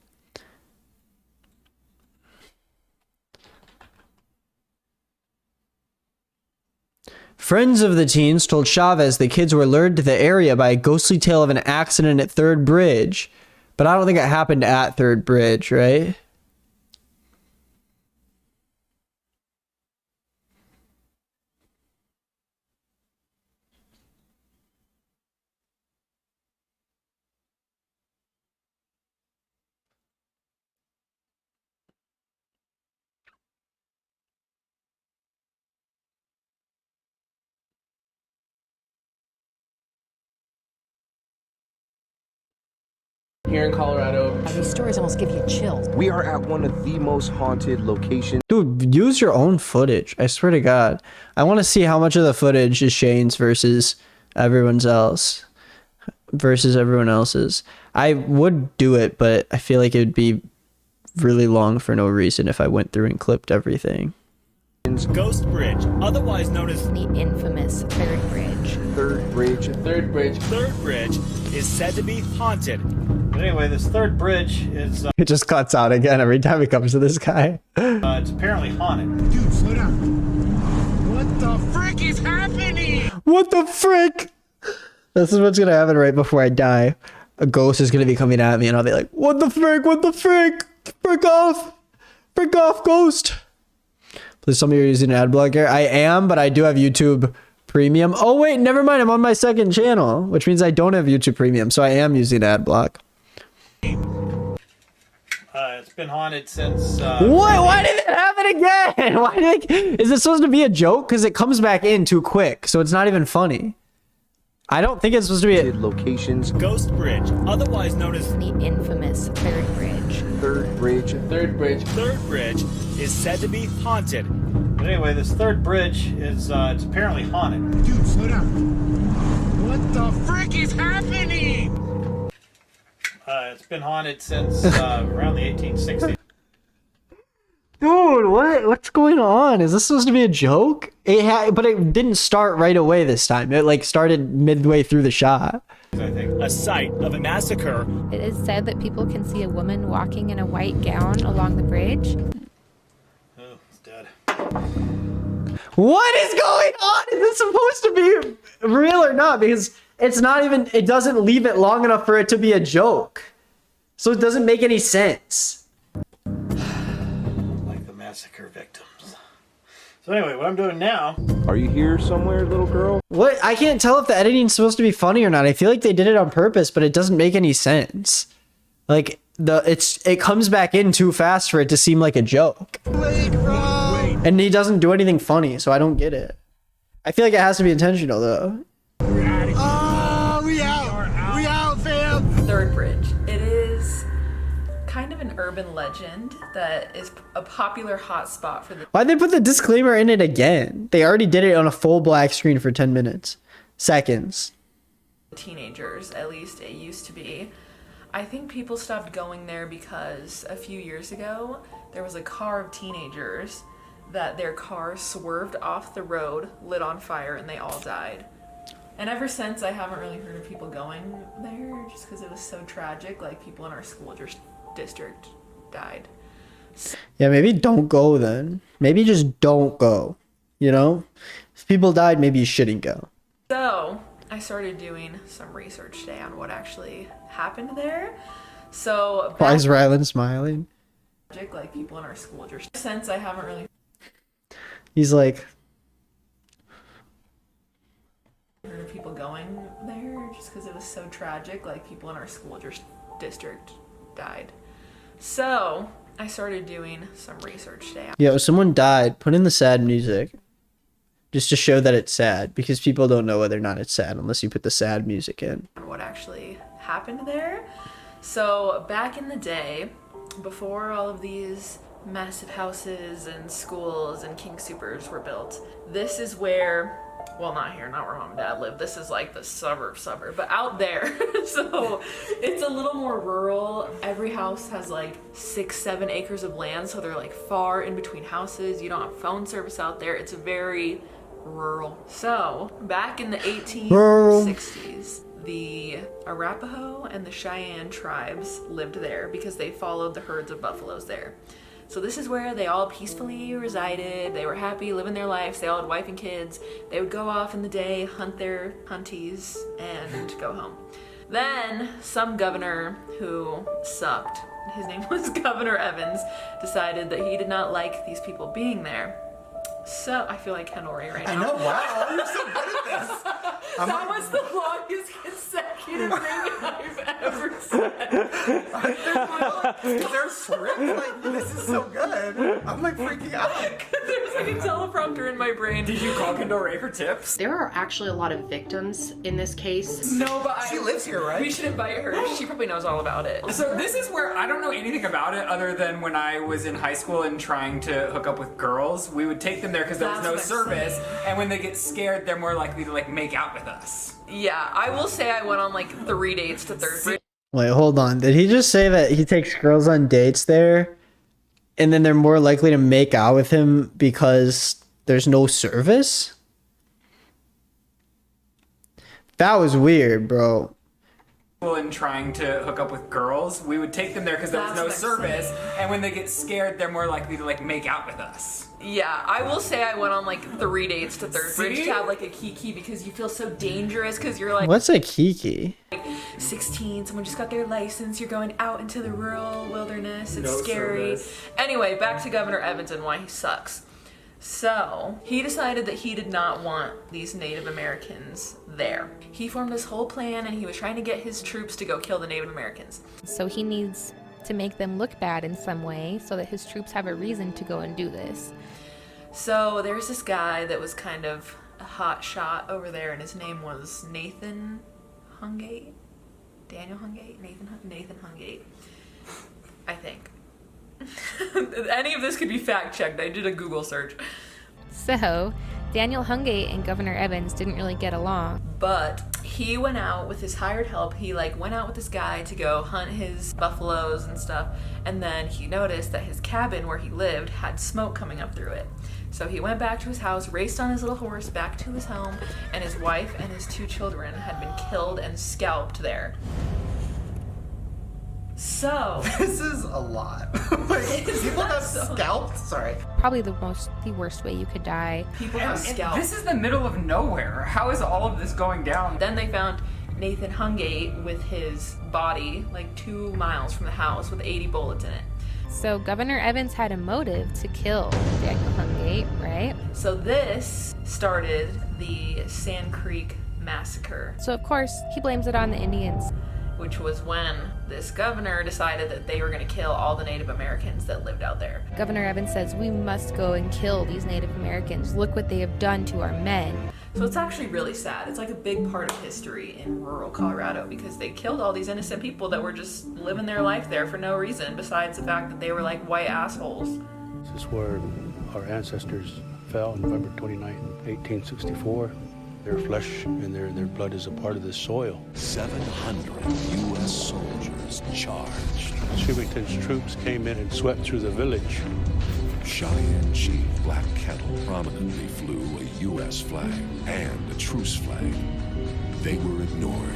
Friends of the teens told Chavez the kids were lured to the area by a ghostly tale of an accident at Third Bridge. But I don't think it happened at Third Bridge, right? Here in Colorado. These stories almost give you chills. We are at one of the most haunted locations. Dude, use your own footage. I swear to God. I want to see how much of the footage is Shane's versus everyone else's. I would do it, but I feel like it would be really long for no reason if I went through and clipped everything. Ghost Bridge, otherwise known as The infamous Third Bridge. Third Bridge. Third Bridge is said to be haunted. But anyway, this third bridge is It just cuts out again every time it comes to this guy. it's apparently haunted. Dude, slow down. What the frick is happening? What the frick? This is what's gonna happen right before I die. A ghost is gonna be coming at me and I'll be like, what the frick? What the frick? Frick off! Frick off, ghost! Please tell me you're using an ad blocker. I am, but I do have YouTube Premium. Oh wait, never mind. I'm on my second channel, which means I don't have YouTube Premium, so I am using ad block. It's been haunted since. What? Why did it happen again? Why is it supposed to be a joke? Because it comes back in too quick, so it's not even funny. I don't think it's supposed to be locations. Ghost Bridge, otherwise known as The infamous Third Bridge. Third Bridge. Third Bridge is said to be haunted. But anyway, this third bridge is it's apparently haunted. Dude, slow down. What the frick is happening? It's been haunted since around the 1860s. Dude, what's going on? Is this supposed to be a joke? But it didn't start right away this time. It like started midway through the shot. I think a site of a massacre. It is said that people can see a woman walking in a white gown along the bridge. Oh, it's dead. What is going on? Is this supposed to be real or not? Because it's not even, it doesn't leave it long enough for it to be a joke. So it doesn't make any sense. Like the massacre victims. So anyway, what I'm doing now. Are you here somewhere, little girl? What? I can't tell if the editing's supposed to be funny or not. I feel like they did it on purpose, but it doesn't make any sense. Like it comes back in too fast for it to seem like a joke. Wait, bro. And he doesn't do anything funny, so I don't get it. I feel like it has to be intentional though. Oh, we out, fam. Third Bridge. It is kind of an urban legend that is a popular hotspot for the Why'd they put the disclaimer in it again? They already did it on a full black screen for 10 minutes. Seconds. teenagers, at least it used to be. I think people stopped going there because a few years ago, there was a car of teenagers that their car swerved off the road, lit on fire, and they all died. And ever since, I haven't really heard of people going there just because it was so tragic. Like, people in our school district died. Yeah, maybe don't go then. Maybe just don't go. You know? If people died, maybe you shouldn't go. So, I started doing some research today on what actually happened there. So, Why is Rylan smiling? like people in our school district. Since I haven't really He's like, heard of people going there just because it was so tragic. Like, people in our school district died. So, I started doing some research today. yo, someone died. Put in the sad music. Just to show that it's sad. Because people don't know whether or not it's sad unless you put the sad music in. What actually happened there. So, back in the day, before all of these massive houses and schools and King Supers were built, this is where, well, not here, not where mom and dad live. This is like the suburb, but out there. So it's a little more rural. Every house has like 6-7 acres of land, so they're like far in between houses. You don't have phone service out there. It's very rural. So, back in the 1860s, the Arapaho and the Cheyenne tribes lived there because they followed the herds of buffaloes there. So this is where they all peacefully resided. They were happy living their lives. They all had wife and kids. They would go off in the day, hunt their hunties, and go home. Then some governor who sucked, his name was Governor Evans, decided that he did not like these people being there. So, I feel like Kendall Ray right now. I know, wow, you're so good at this. That was the longest consecutive thing I've ever said. There's script, like, this is so good. I'm like freaking out. There's like a teleprompter in my brain. Did you call Kendall Ray for tips? There are actually a lot of victims in this case. No, but she lives here, right? We should invite her. She probably knows all about it. So this is where I don't know anything about it other than when I was in high school and trying to hook up with girls, we would take them there because there was no service, and when they get scared, they're more likely to like make out with us. Yeah, I will say I went on like 3 dates to Third Bridge. Wait, hold on. Did he just say that he takes girls on dates there and then they're more likely to make out with him because there's no service? That was weird, bro. And trying to hook up with girls, we would take them there because there was no service, and when they get scared, they're more likely to like make out with us. Yeah, I will say I went on like 3 dates to Third Bridge to have like a kiki because you feel so dangerous because you're like, What's a kiki? 16, someone just got their license, you're going out into the rural wilderness, it's No scary. service. Anyway, back to Governor Evans and why he sucks. So, he decided that he did not want these Native Americans there. He formed this whole plan and he was trying to get his troops to go kill the Native Americans. So he needs to make them look bad in some way so that his troops have a reason to go and do this. So there's this guy that was kind of a hot shot over there and his name was Nathan Hungate? Daniel Hungate? Nathan Hungate. I think. Any of this could be fact checked. I did a Google search. So, Daniel Hungate and Governor Evans didn't really get along. But he went out with his hired help. He like went out with this guy to go hunt his buffaloes and stuff. And then he noticed that his cabin where he lived had smoke coming up through it. So he went back to his house, raced on his little horse back to his home, and his wife and his 2 children had been killed and scalped there. So this is a lot. Like, people have scalped. Sorry. Probably the worst way you could die. People have scalped. This is the middle of nowhere. How is all of this going down? Then they found Nathan Hungate with his body like 2 miles from the house with 80 bullets in it. So Governor Evans had a motive to kill Daniel Hungate, right? So this started the Sand Creek Massacre. So of course he blames it on the Indians. Which was when this governor decided that they were going to kill all the Native Americans that lived out there. Governor Evans says, we must go and kill these Native Americans. Look what they have done to our men. So it's actually really sad. It's like a big part of history in rural Colorado because they killed all these innocent people that were just living their life there for no reason besides the fact that they were like white assholes. This is where our ancestors fell on November 29, 1864. Their flesh and their blood is a part of the soil. 700 U.S. soldiers charged. Sherrington's troops came in and swept through the village. Cheyenne Chief Black Kettle prominently flew a U.S. flag and a truce flag. They were ignored.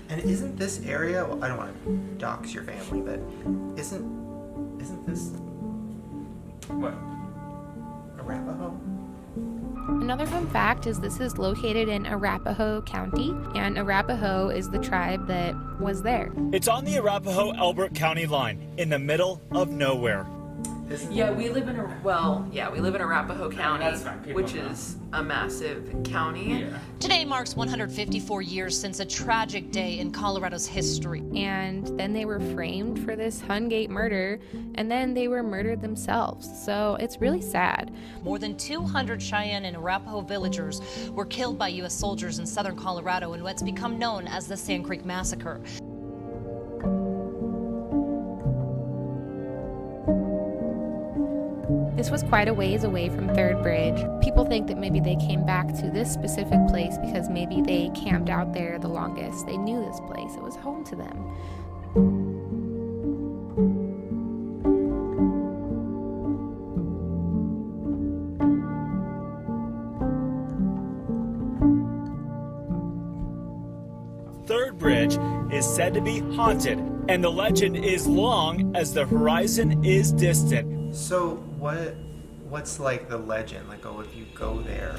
And isn't this area? Well, I don't want to dox your family, but isn't this what? Arapaho? Another fun fact is this is located in Arapaho County, and Arapaho is the tribe that was there. It's on the Arapaho-Elbert County line, in the middle of nowhere. Yeah, we live in Arapaho County, which is a massive county. Yeah. Today marks 154 years since a tragic day in Colorado's history. And then they were framed for this Hungate murder, and then they were murdered themselves. So it's really sad. More than 200 Cheyenne and Arapaho villagers were killed by U.S. soldiers in southern Colorado in what's become known as the Sand Creek Massacre. This was quite a ways away from Third Bridge. People think that maybe they came back to this specific place because maybe they camped out there the longest. They knew this place. It was home to them. bridge is said to be haunted, and the legend is long as the horizon is distant. So what's like the legend? Like, oh, if you go there.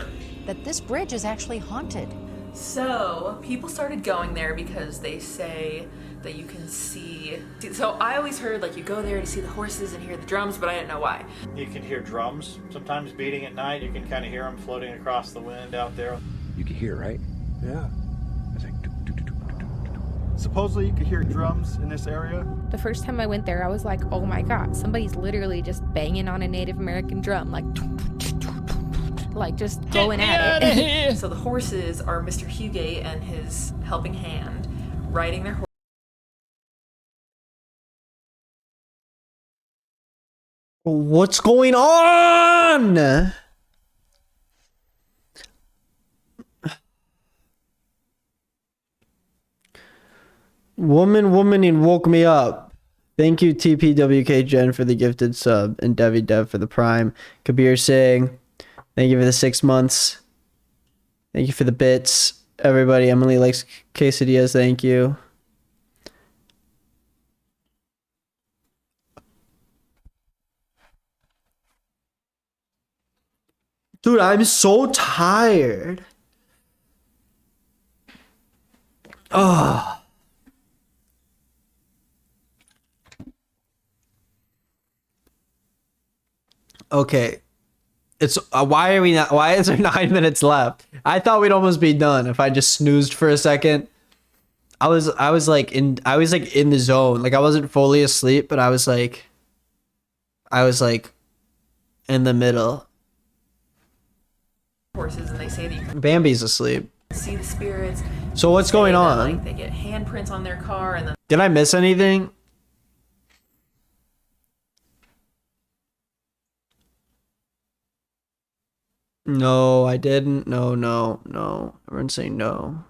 That this bridge is actually haunted. So people started going there because they say that you can see. So I always heard like you go there to see the horses and hear the drums, but I didn't know why. You can hear drums sometimes beating at night. You can kind of hear them floating across the wind out there. You can hear, right? Yeah. It's like Supposedly you could hear drums in this area. The first time I went there, I was like, oh my God, somebody's literally just banging on a Native American drum, like just going at it. So the horses are Mr. Hugate and his helping hand riding their horses. What's going on? Woman, and woke me up. Thank you, TPWK Jen, for the gifted sub, and Devi Dev for the prime. Kabir saying, thank you for the 6 months. Thank you for the bits. Everybody, Emily likes quesadillas. Thank you. Dude, I'm so tired. Oh. Okay. It's why are we not? Why is there 9 minutes left? I thought we'd almost be done if I just snoozed for a second. I was like in the zone. Like I wasn't fully asleep, but I was like in the middle. Horses, and they say that you can Bambi's asleep. see the spirits. So what's going on? Like they get handprints on their car, and then Did I miss anything? No, I didn't. No. Everyone's saying no.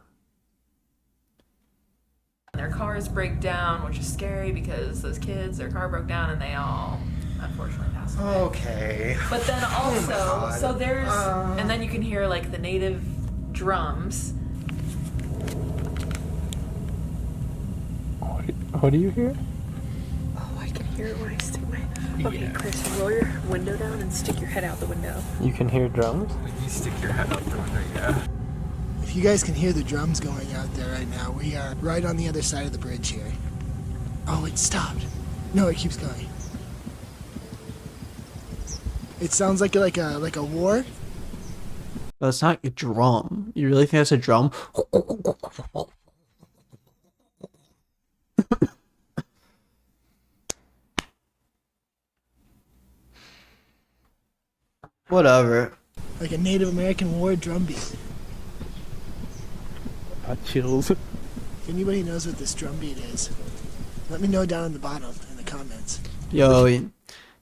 their cars break down, which is scary because those kids, their car broke down, and they all unfortunately passed away. Okay. But then also, so there's, and then you can hear like the native drums. What do you hear? Oh, I can hear it when I stick my. Okay, Chris, roll your window down and stick your head out the window. You can hear drums? You stick your head out the window, yeah. If you guys can hear the drums going out there right now, we are right on the other side of the bridge here. Oh, it stopped. No, it keeps going. It sounds like a war. That's not a drum. You really think that's a drum? Whatever. Like a Native American war drum beat. Chills. If anybody knows what this drum beat is, let me know down in the bottom in the comments. Yo,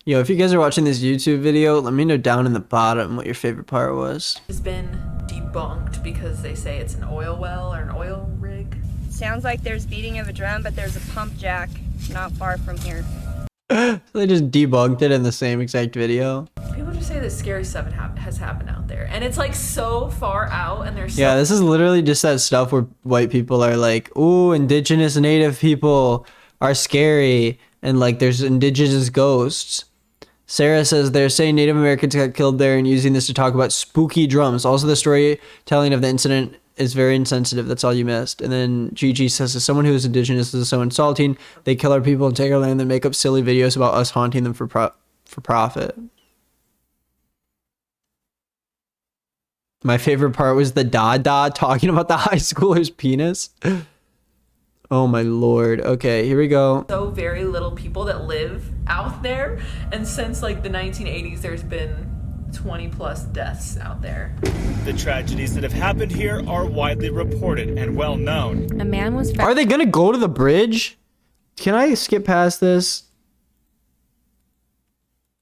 if you guys are watching this YouTube video, let me know down in the bottom what your favorite part was. It's been debunked because they say it's an oil well or an oil rig. Sounds like there's beating of a drum, but there's a pump jack not far from here. So they just debunked it in the same exact video. People just say that scary stuff has happened out there, and it's like so far out, and there's Yeah, this is literally just that stuff where white people are like, ooh, indigenous native people are scary, and like there's indigenous ghosts. Sarah says they're saying Native Americans got killed there and using this to talk about spooky drums. Also, the storytelling of the incident is very insensitive. That's all you missed. And then Gigi says, as someone who is indigenous, this is so insulting. They kill our people and take our land and then make up silly videos about us haunting them for profit. My favorite part was the Dada talking about the high schooler's penis. Oh my lord. Okay, here we go. So very little people that live out there, and since like the 1980s, there's been 20 plus deaths out there. The tragedies that have happened here are widely reported and well known. A man was Are they gonna go to the bridge? Can I skip past this?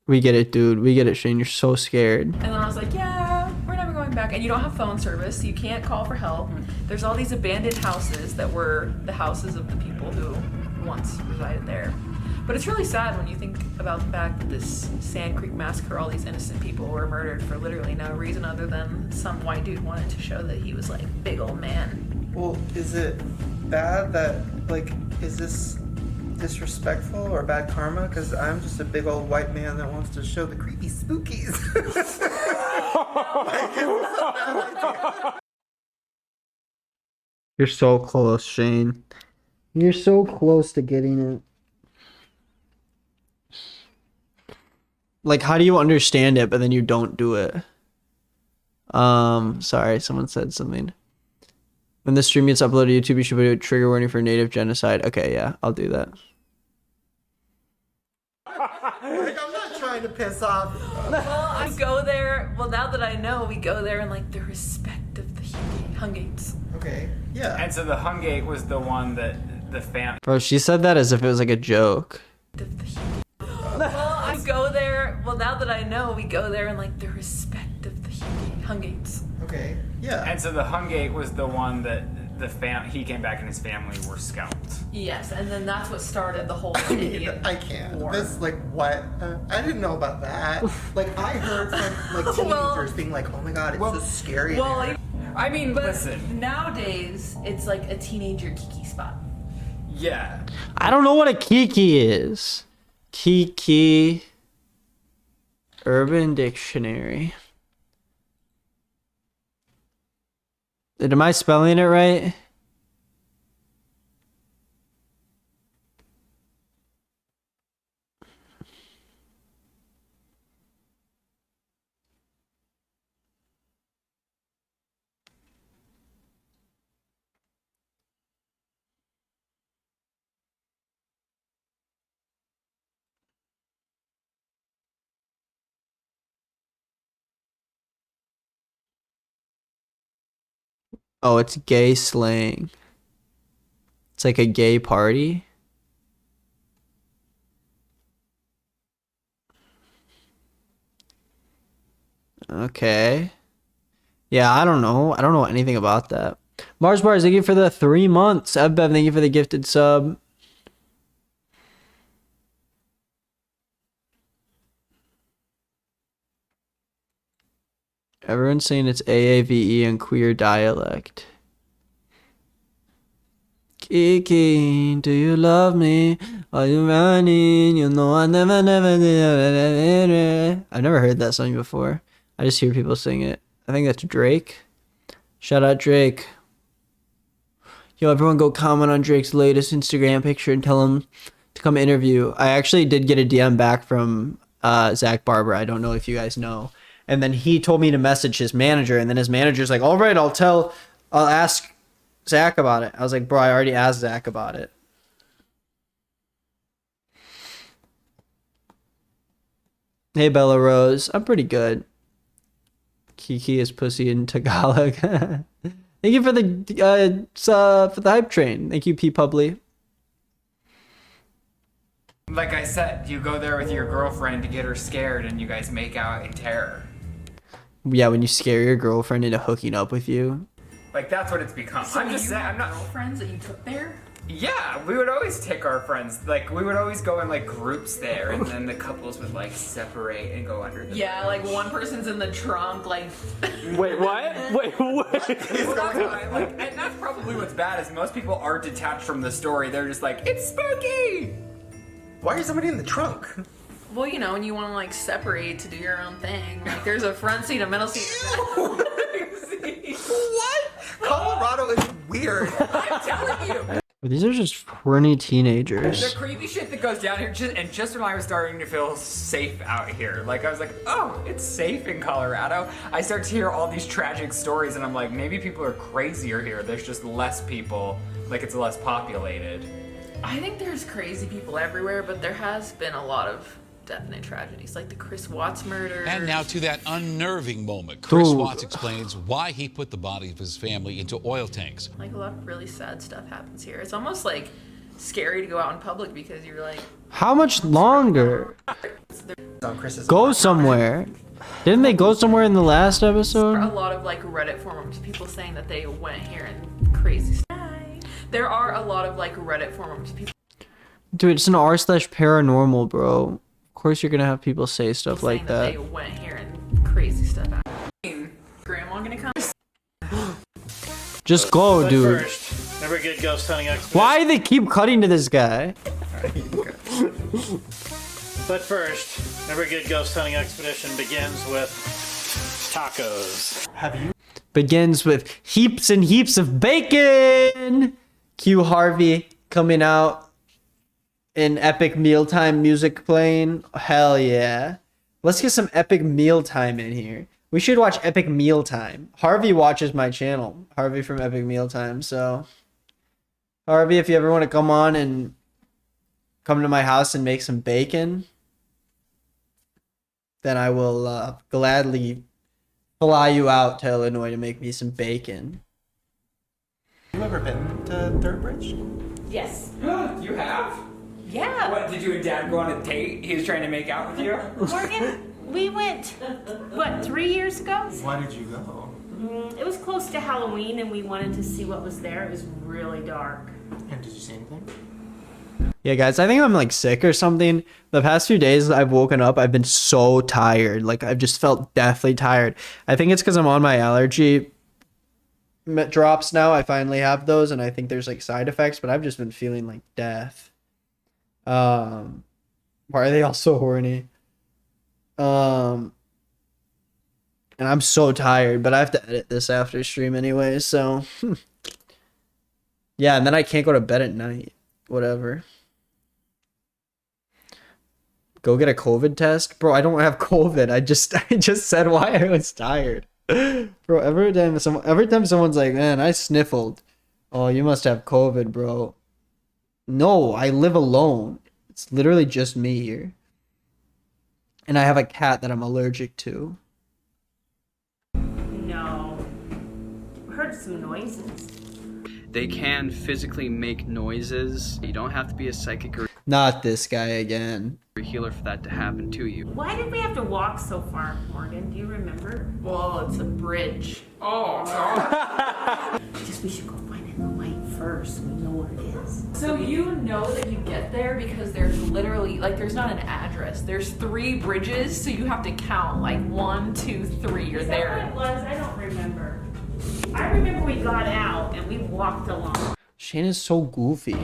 We get it, dude. We get it, Shane. You're so scared. And then I was like, yeah, we're never going back. And you don't have phone service, so you can't call for help. There's all these abandoned houses that were the houses of the people who once resided there. But it's really sad when you think about the fact that this Sand Creek Massacre, all these innocent people were murdered for literally no reason other than some white dude wanted to show that he was like big old man. Well, is it bad that, like, is this disrespectful or bad karma? Because I'm just a big old white man that wants to show the creepy spookies. You're so close, Shane. You're so close to getting it. Like, how do you understand it, but then you don't do it? Sorry, someone said something. When the stream gets uploaded to YouTube, you should put a trigger warning for native genocide. Okay, yeah, I'll do that. Like, I'm not trying to piss off. Well, I go there. Well, now that I know, we go there in like the respect of the Hungates. Okay. Yeah. And so the Hungate was the one that the fam. Bro, she said that as if it was like a joke. Well, I go there. Well, now that I know, we go there in like the respect of the Hungates. Okay. Yeah. And so the Hungate was the one that he came back and his family were scalped. Yes, and then that's what started the whole I mean, Indian I can't. war. This, like, what? I didn't know about that. Like, I heard from, like, teenagers being like, oh my god, it's so scary. Well, there. I mean, but listen. nowadays it's like a teenager kiki spot. Yeah. I don't know what a kiki is. Kiki. Urban Dictionary. Am I spelling it right? Oh, it's gay slang. It's like a gay party. Okay. Yeah, I don't know. I don't know anything about that. Mars Bars, thank you for the 3 months. Bev, thank you for the gifted sub. Everyone's saying it's AAVE and queer dialect. Kiki, do you love me? Are you running? You know I never I've never heard that song before. I just hear people sing it. I think that's Drake. Shout out Drake. Yo, everyone go comment on Drake's latest Instagram picture and tell him to come interview. I actually did get a DM back from Zach Barber. I don't know if you guys know. And then he told me to message his manager, and then his manager's like, all right, I'll ask Zach about it. I was like, bro, I already asked Zach about it. Hey, Bella Rose. I'm pretty good. Kiki is pussy in Tagalog. Thank you for the hype train. Thank you, P Publi. Like I said, you go there with your girlfriend to get her scared and you guys make out in terror. Yeah, when you scare your girlfriend into hooking up with you. Like, that's what it's become. So I'm just saying, I'm not... girlfriends that you took there? Yeah, we would always take our friends. Like, we would always go in, like, groups there, and then the couples would, like, separate and go under the Yeah, like one person's in the trunk, like... Wait, what? Wait, what? Well, that's why, like, and that's probably what's bad, is most people are detached from the story. They're just like, it's spooky! Why is somebody in the trunk? Well, you know, when you want to, like, separate to do your own thing. Like, there's a front seat, a middle seat. What? Colorado is weird. I'm telling you! These are just horny teenagers. The creepy shit that goes down here, just when I was starting to feel safe out here, like I was like, oh, it's safe in Colorado. I start to hear all these tragic stories and I'm like, maybe people are crazier here. There's just less people, like it's less populated. I think there's crazy people everywhere, but there has been a lot of definite tragedies, like the Chris Watts murder. And now to that unnerving moment. Chris Ooh. Watts explains why he put the body of his family into oil tanks. Like a lot of really sad stuff happens here. It's almost like scary to go out in public because you're like, How much longer? Go somewhere. Didn't they go somewhere in the last episode? a lot of like Reddit forums, people saying that they went here and crazy stuff. There are a lot of like Reddit forums, people Dude, it's an r/paranormal, bro. Of course you're gonna have people say stuff saying like that that. they went here and crazy stuff happened. Grandma gonna come? Just go, But dude. first, never good ghost hunting expedition. Why do they keep cutting to this guy? But first, never good ghost hunting expedition begins with tacos. Have you? Begins with heaps and heaps of bacon. Cue Harvey coming out in epic mealtime music playing. Hell yeah. Let's get some epic mealtime in here. We should watch Epic Mealtime. Harvey watches my channel. Harvey from Epic Mealtime. So, Harvey, if you ever want to come on and come to my house and make some bacon, then I will gladly fly you out to Illinois to make me some bacon. You ever been to Third Bridge? Yes. You have? Yeah. What, did you and Dad go on a date? He was trying to make out with you? Morgan, we went, what, 3 years ago? Why did you go? It was close to Halloween and we wanted to see what was there. It was really dark. And did you see anything? Yeah, guys, I think I'm like sick or something. The past few days I've woken up, I've been so tired. Like, I've just felt deathly tired. I think it's because I'm on my allergy drops now. I finally have those, and I think there's like side effects, but I've just been feeling like death. Why are they all so horny? And I'm so tired, but I have to edit this after stream anyway, so yeah, and then I can't go to bed at night. Whatever. Go get a COVID test? Bro, I don't have COVID. I just said why I was tired. Bro, every time someone's like, man, I sniffled. Oh, you must have COVID, bro. No, I live alone. It's literally just me here. And I have a cat that I'm allergic to. No. Heard some noises. They can physically make noises. You don't have to be a psychic or Not this guy again. a healer for that to happen to you. Why did we have to walk so far, Morgan? Do you remember? Well, it's a bridge. Oh, God. Just we should go find it in the light first. We know where it is. So you know that you get there because there's literally, like, there's not an address. There's 3 bridges, so you have to count, like, 1, 2, 3, you're Is there. that what it was? I don't remember. I remember we got out and we walked along. Shane is so goofy.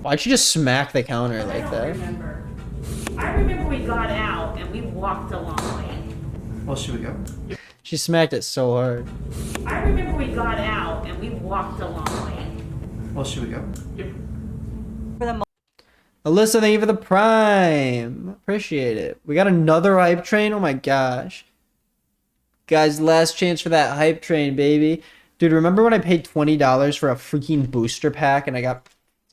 Why'd she just smack the counter like I that? remember. I remember we got out and we walked a long way. Well, should we go? She smacked it so hard. I remember we got out and we walked a long way. Well, should we go? Alyssa, thank you for the prime. Appreciate it. We got another hype train. Oh my gosh. Guys, last chance for that hype train, baby. Dude, remember when I paid $20 for a freaking booster pack and I got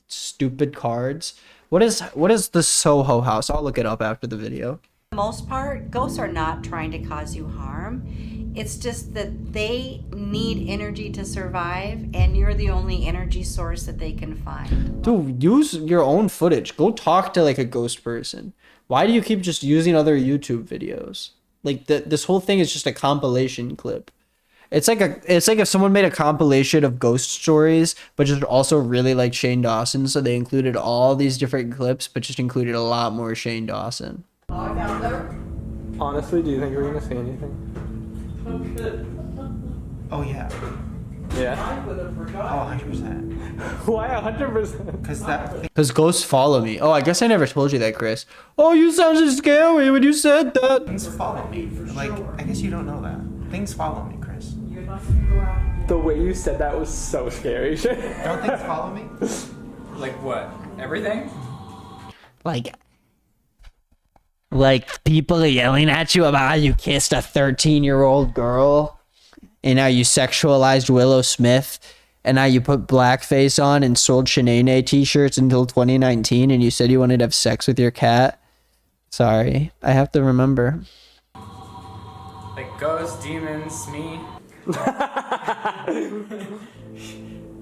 stupid cards? What is the Soho House? I'll look it up after the video. For the most part, ghosts are not trying to cause you harm. It's just that they need energy to survive, and you're the only energy source that they can find. Dude, use your own footage. Go talk to like a ghost person. Why do you keep just using other YouTube videos? Like this whole thing is just a compilation clip. It's like if someone made a compilation of ghost stories, but just also really like Shane Dawson, so they included all these different clips, but just included a lot more Shane Dawson. Honestly, do you think we're gonna see anything? Oh, yeah. Yeah? Oh, 100%. Why 100%? Because ghosts follow me. Oh, I guess I never told you that, Chris. Oh, you sounded scary when you said that. Things follow me. Like, I guess you don't know that. Things follow me, Chris. The way you said that was so scary. Don't things follow me? Like what? Everything? Like people are yelling at you about how you kissed a 13-year-old girl, and how you sexualized Willow Smith, and now you put blackface on and sold Shanae t-shirts until 2019, and you said you wanted to have sex with your cat. Sorry, I have to remember. Like ghosts, demons, me.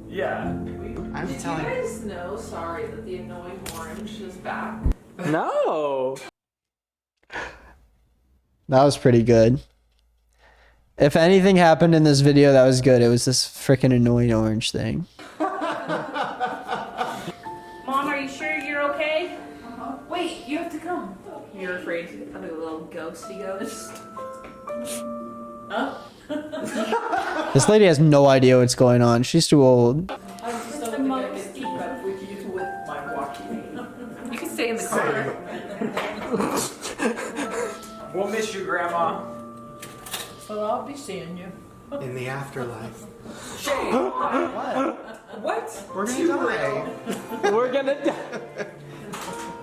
Yeah. I'm Did telling you guys know, sorry, that the annoying orange is back? No. That was pretty good. If anything happened in this video that was good, it was this freaking annoying orange thing. Mom, are you sure you're okay? Wait, you have to come. You're afraid of a little ghosty ghost? Huh? This lady has no idea what's going on. She's too old. You can stay in the car. We'll miss you, Grandma. But I'll be seeing you. In the afterlife. Shane. What? We're gonna die. We're gonna die.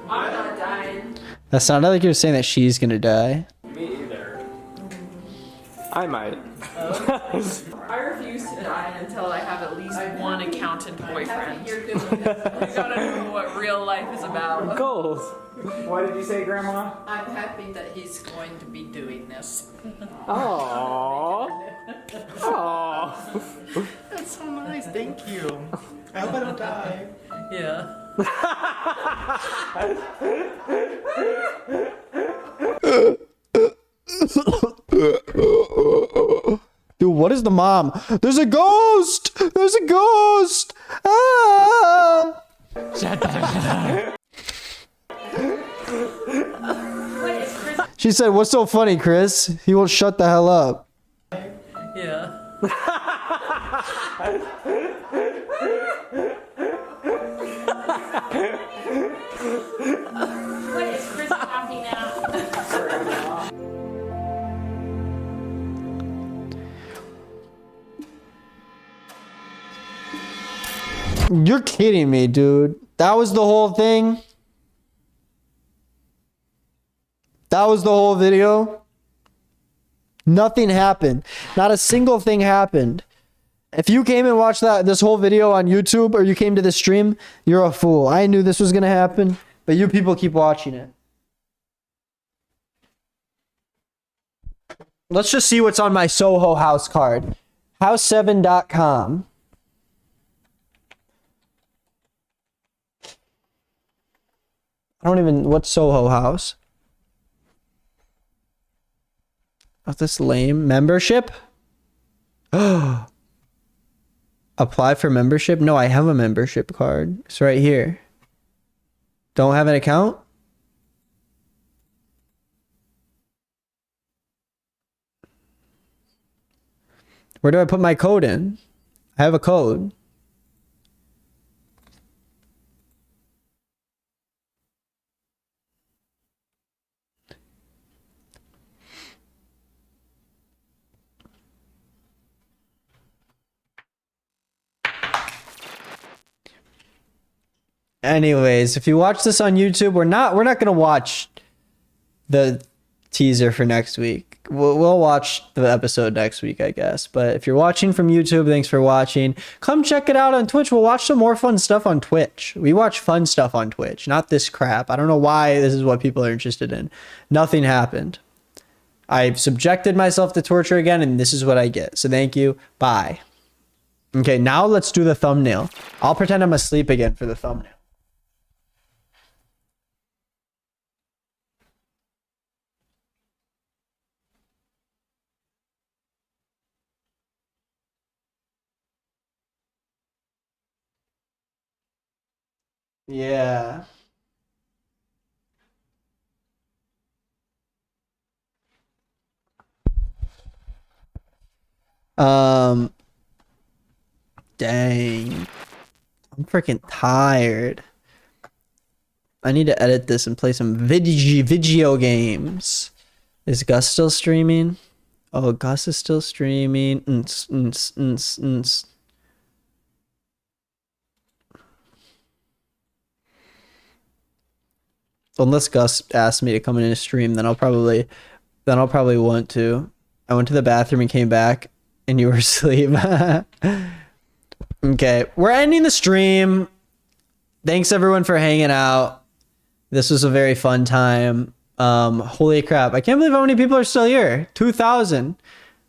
I'm not dying. That sounded like you were saying that she's gonna die. Me either. I might. I refuse to die until I have at least one accountant boyfriend. You gotta know what real life is about. Goals. What did you say, Grandma? I'm happy that he's going to be doing this. Aww. Aww. That's so nice. Thank you. I hope I don't die. Yeah. Dude, what is the mom? There's a ghost! There's a ghost! Ah! Shut the She said, what's so funny, Chris? He won't shut the hell up. Yeah. What is Chris talking now? You're kidding me, dude. That was the whole thing? That was the whole video? Nothing happened. Not a single thing happened. If you came and watched this whole video on YouTube or you came to the stream, you're a fool. I knew this was going to happen, but you people keep watching it. Let's just see what's on my Soho House card. House7.com. I don't even... What's Soho House? Oh, this lame. Membership? Apply for membership? No, I have a membership card. It's right here. Don't have an account? Where do I put my code in? I have a code. Anyways, if you watch this on YouTube, we're not gonna watch the teaser for next week. We'll watch the episode next week, I guess. But if you're watching from YouTube, thanks for watching. Come check it out on Twitch. We'll watch some more fun stuff on Twitch. We watch fun stuff on Twitch, not this crap. I don't know why this is what people are interested in. Nothing happened. I've subjected myself to torture again, and this is what I get. So thank you. Bye. Okay, now let's do the thumbnail. I'll pretend I'm asleep again for the thumbnail. Yeah. Dang. I'm freaking tired. I need to edit this and play some video games. Is Gus still streaming? Oh, Gus is still streaming. Unless Gus asks me to come in and stream, then I'll probably want to. I went to the bathroom and came back and you were asleep. Okay, we're ending the stream. Thanks everyone for hanging out. This was a very fun time. Holy crap, I can't believe how many people are still here. 2,000.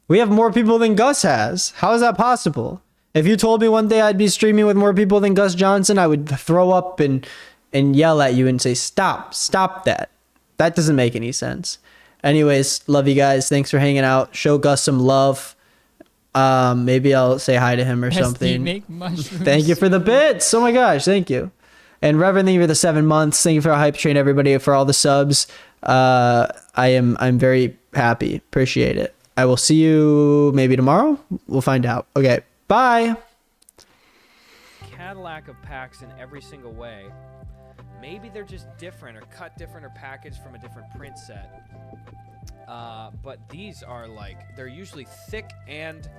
We have more people than Gus has. How is that possible? If you told me one day I'd be streaming with more people than Gus Johnson, I would throw up and yell at you and say, stop that. That doesn't make any sense. Anyways, love you guys. Thanks for hanging out. Show Gus some love. Maybe I'll say hi to him or something. Make mushrooms. Thank you for the bits. Oh my gosh, thank you. And Reverend, thank you for the 7 months. Thank you for our hype train, everybody, for all the subs. I'm very happy. Appreciate it. I will see you maybe tomorrow. We'll find out. Okay, bye. Cadillac of packs in every single way. Maybe they're just different or cut different or packaged from a different print set. But these are like, they're usually thick and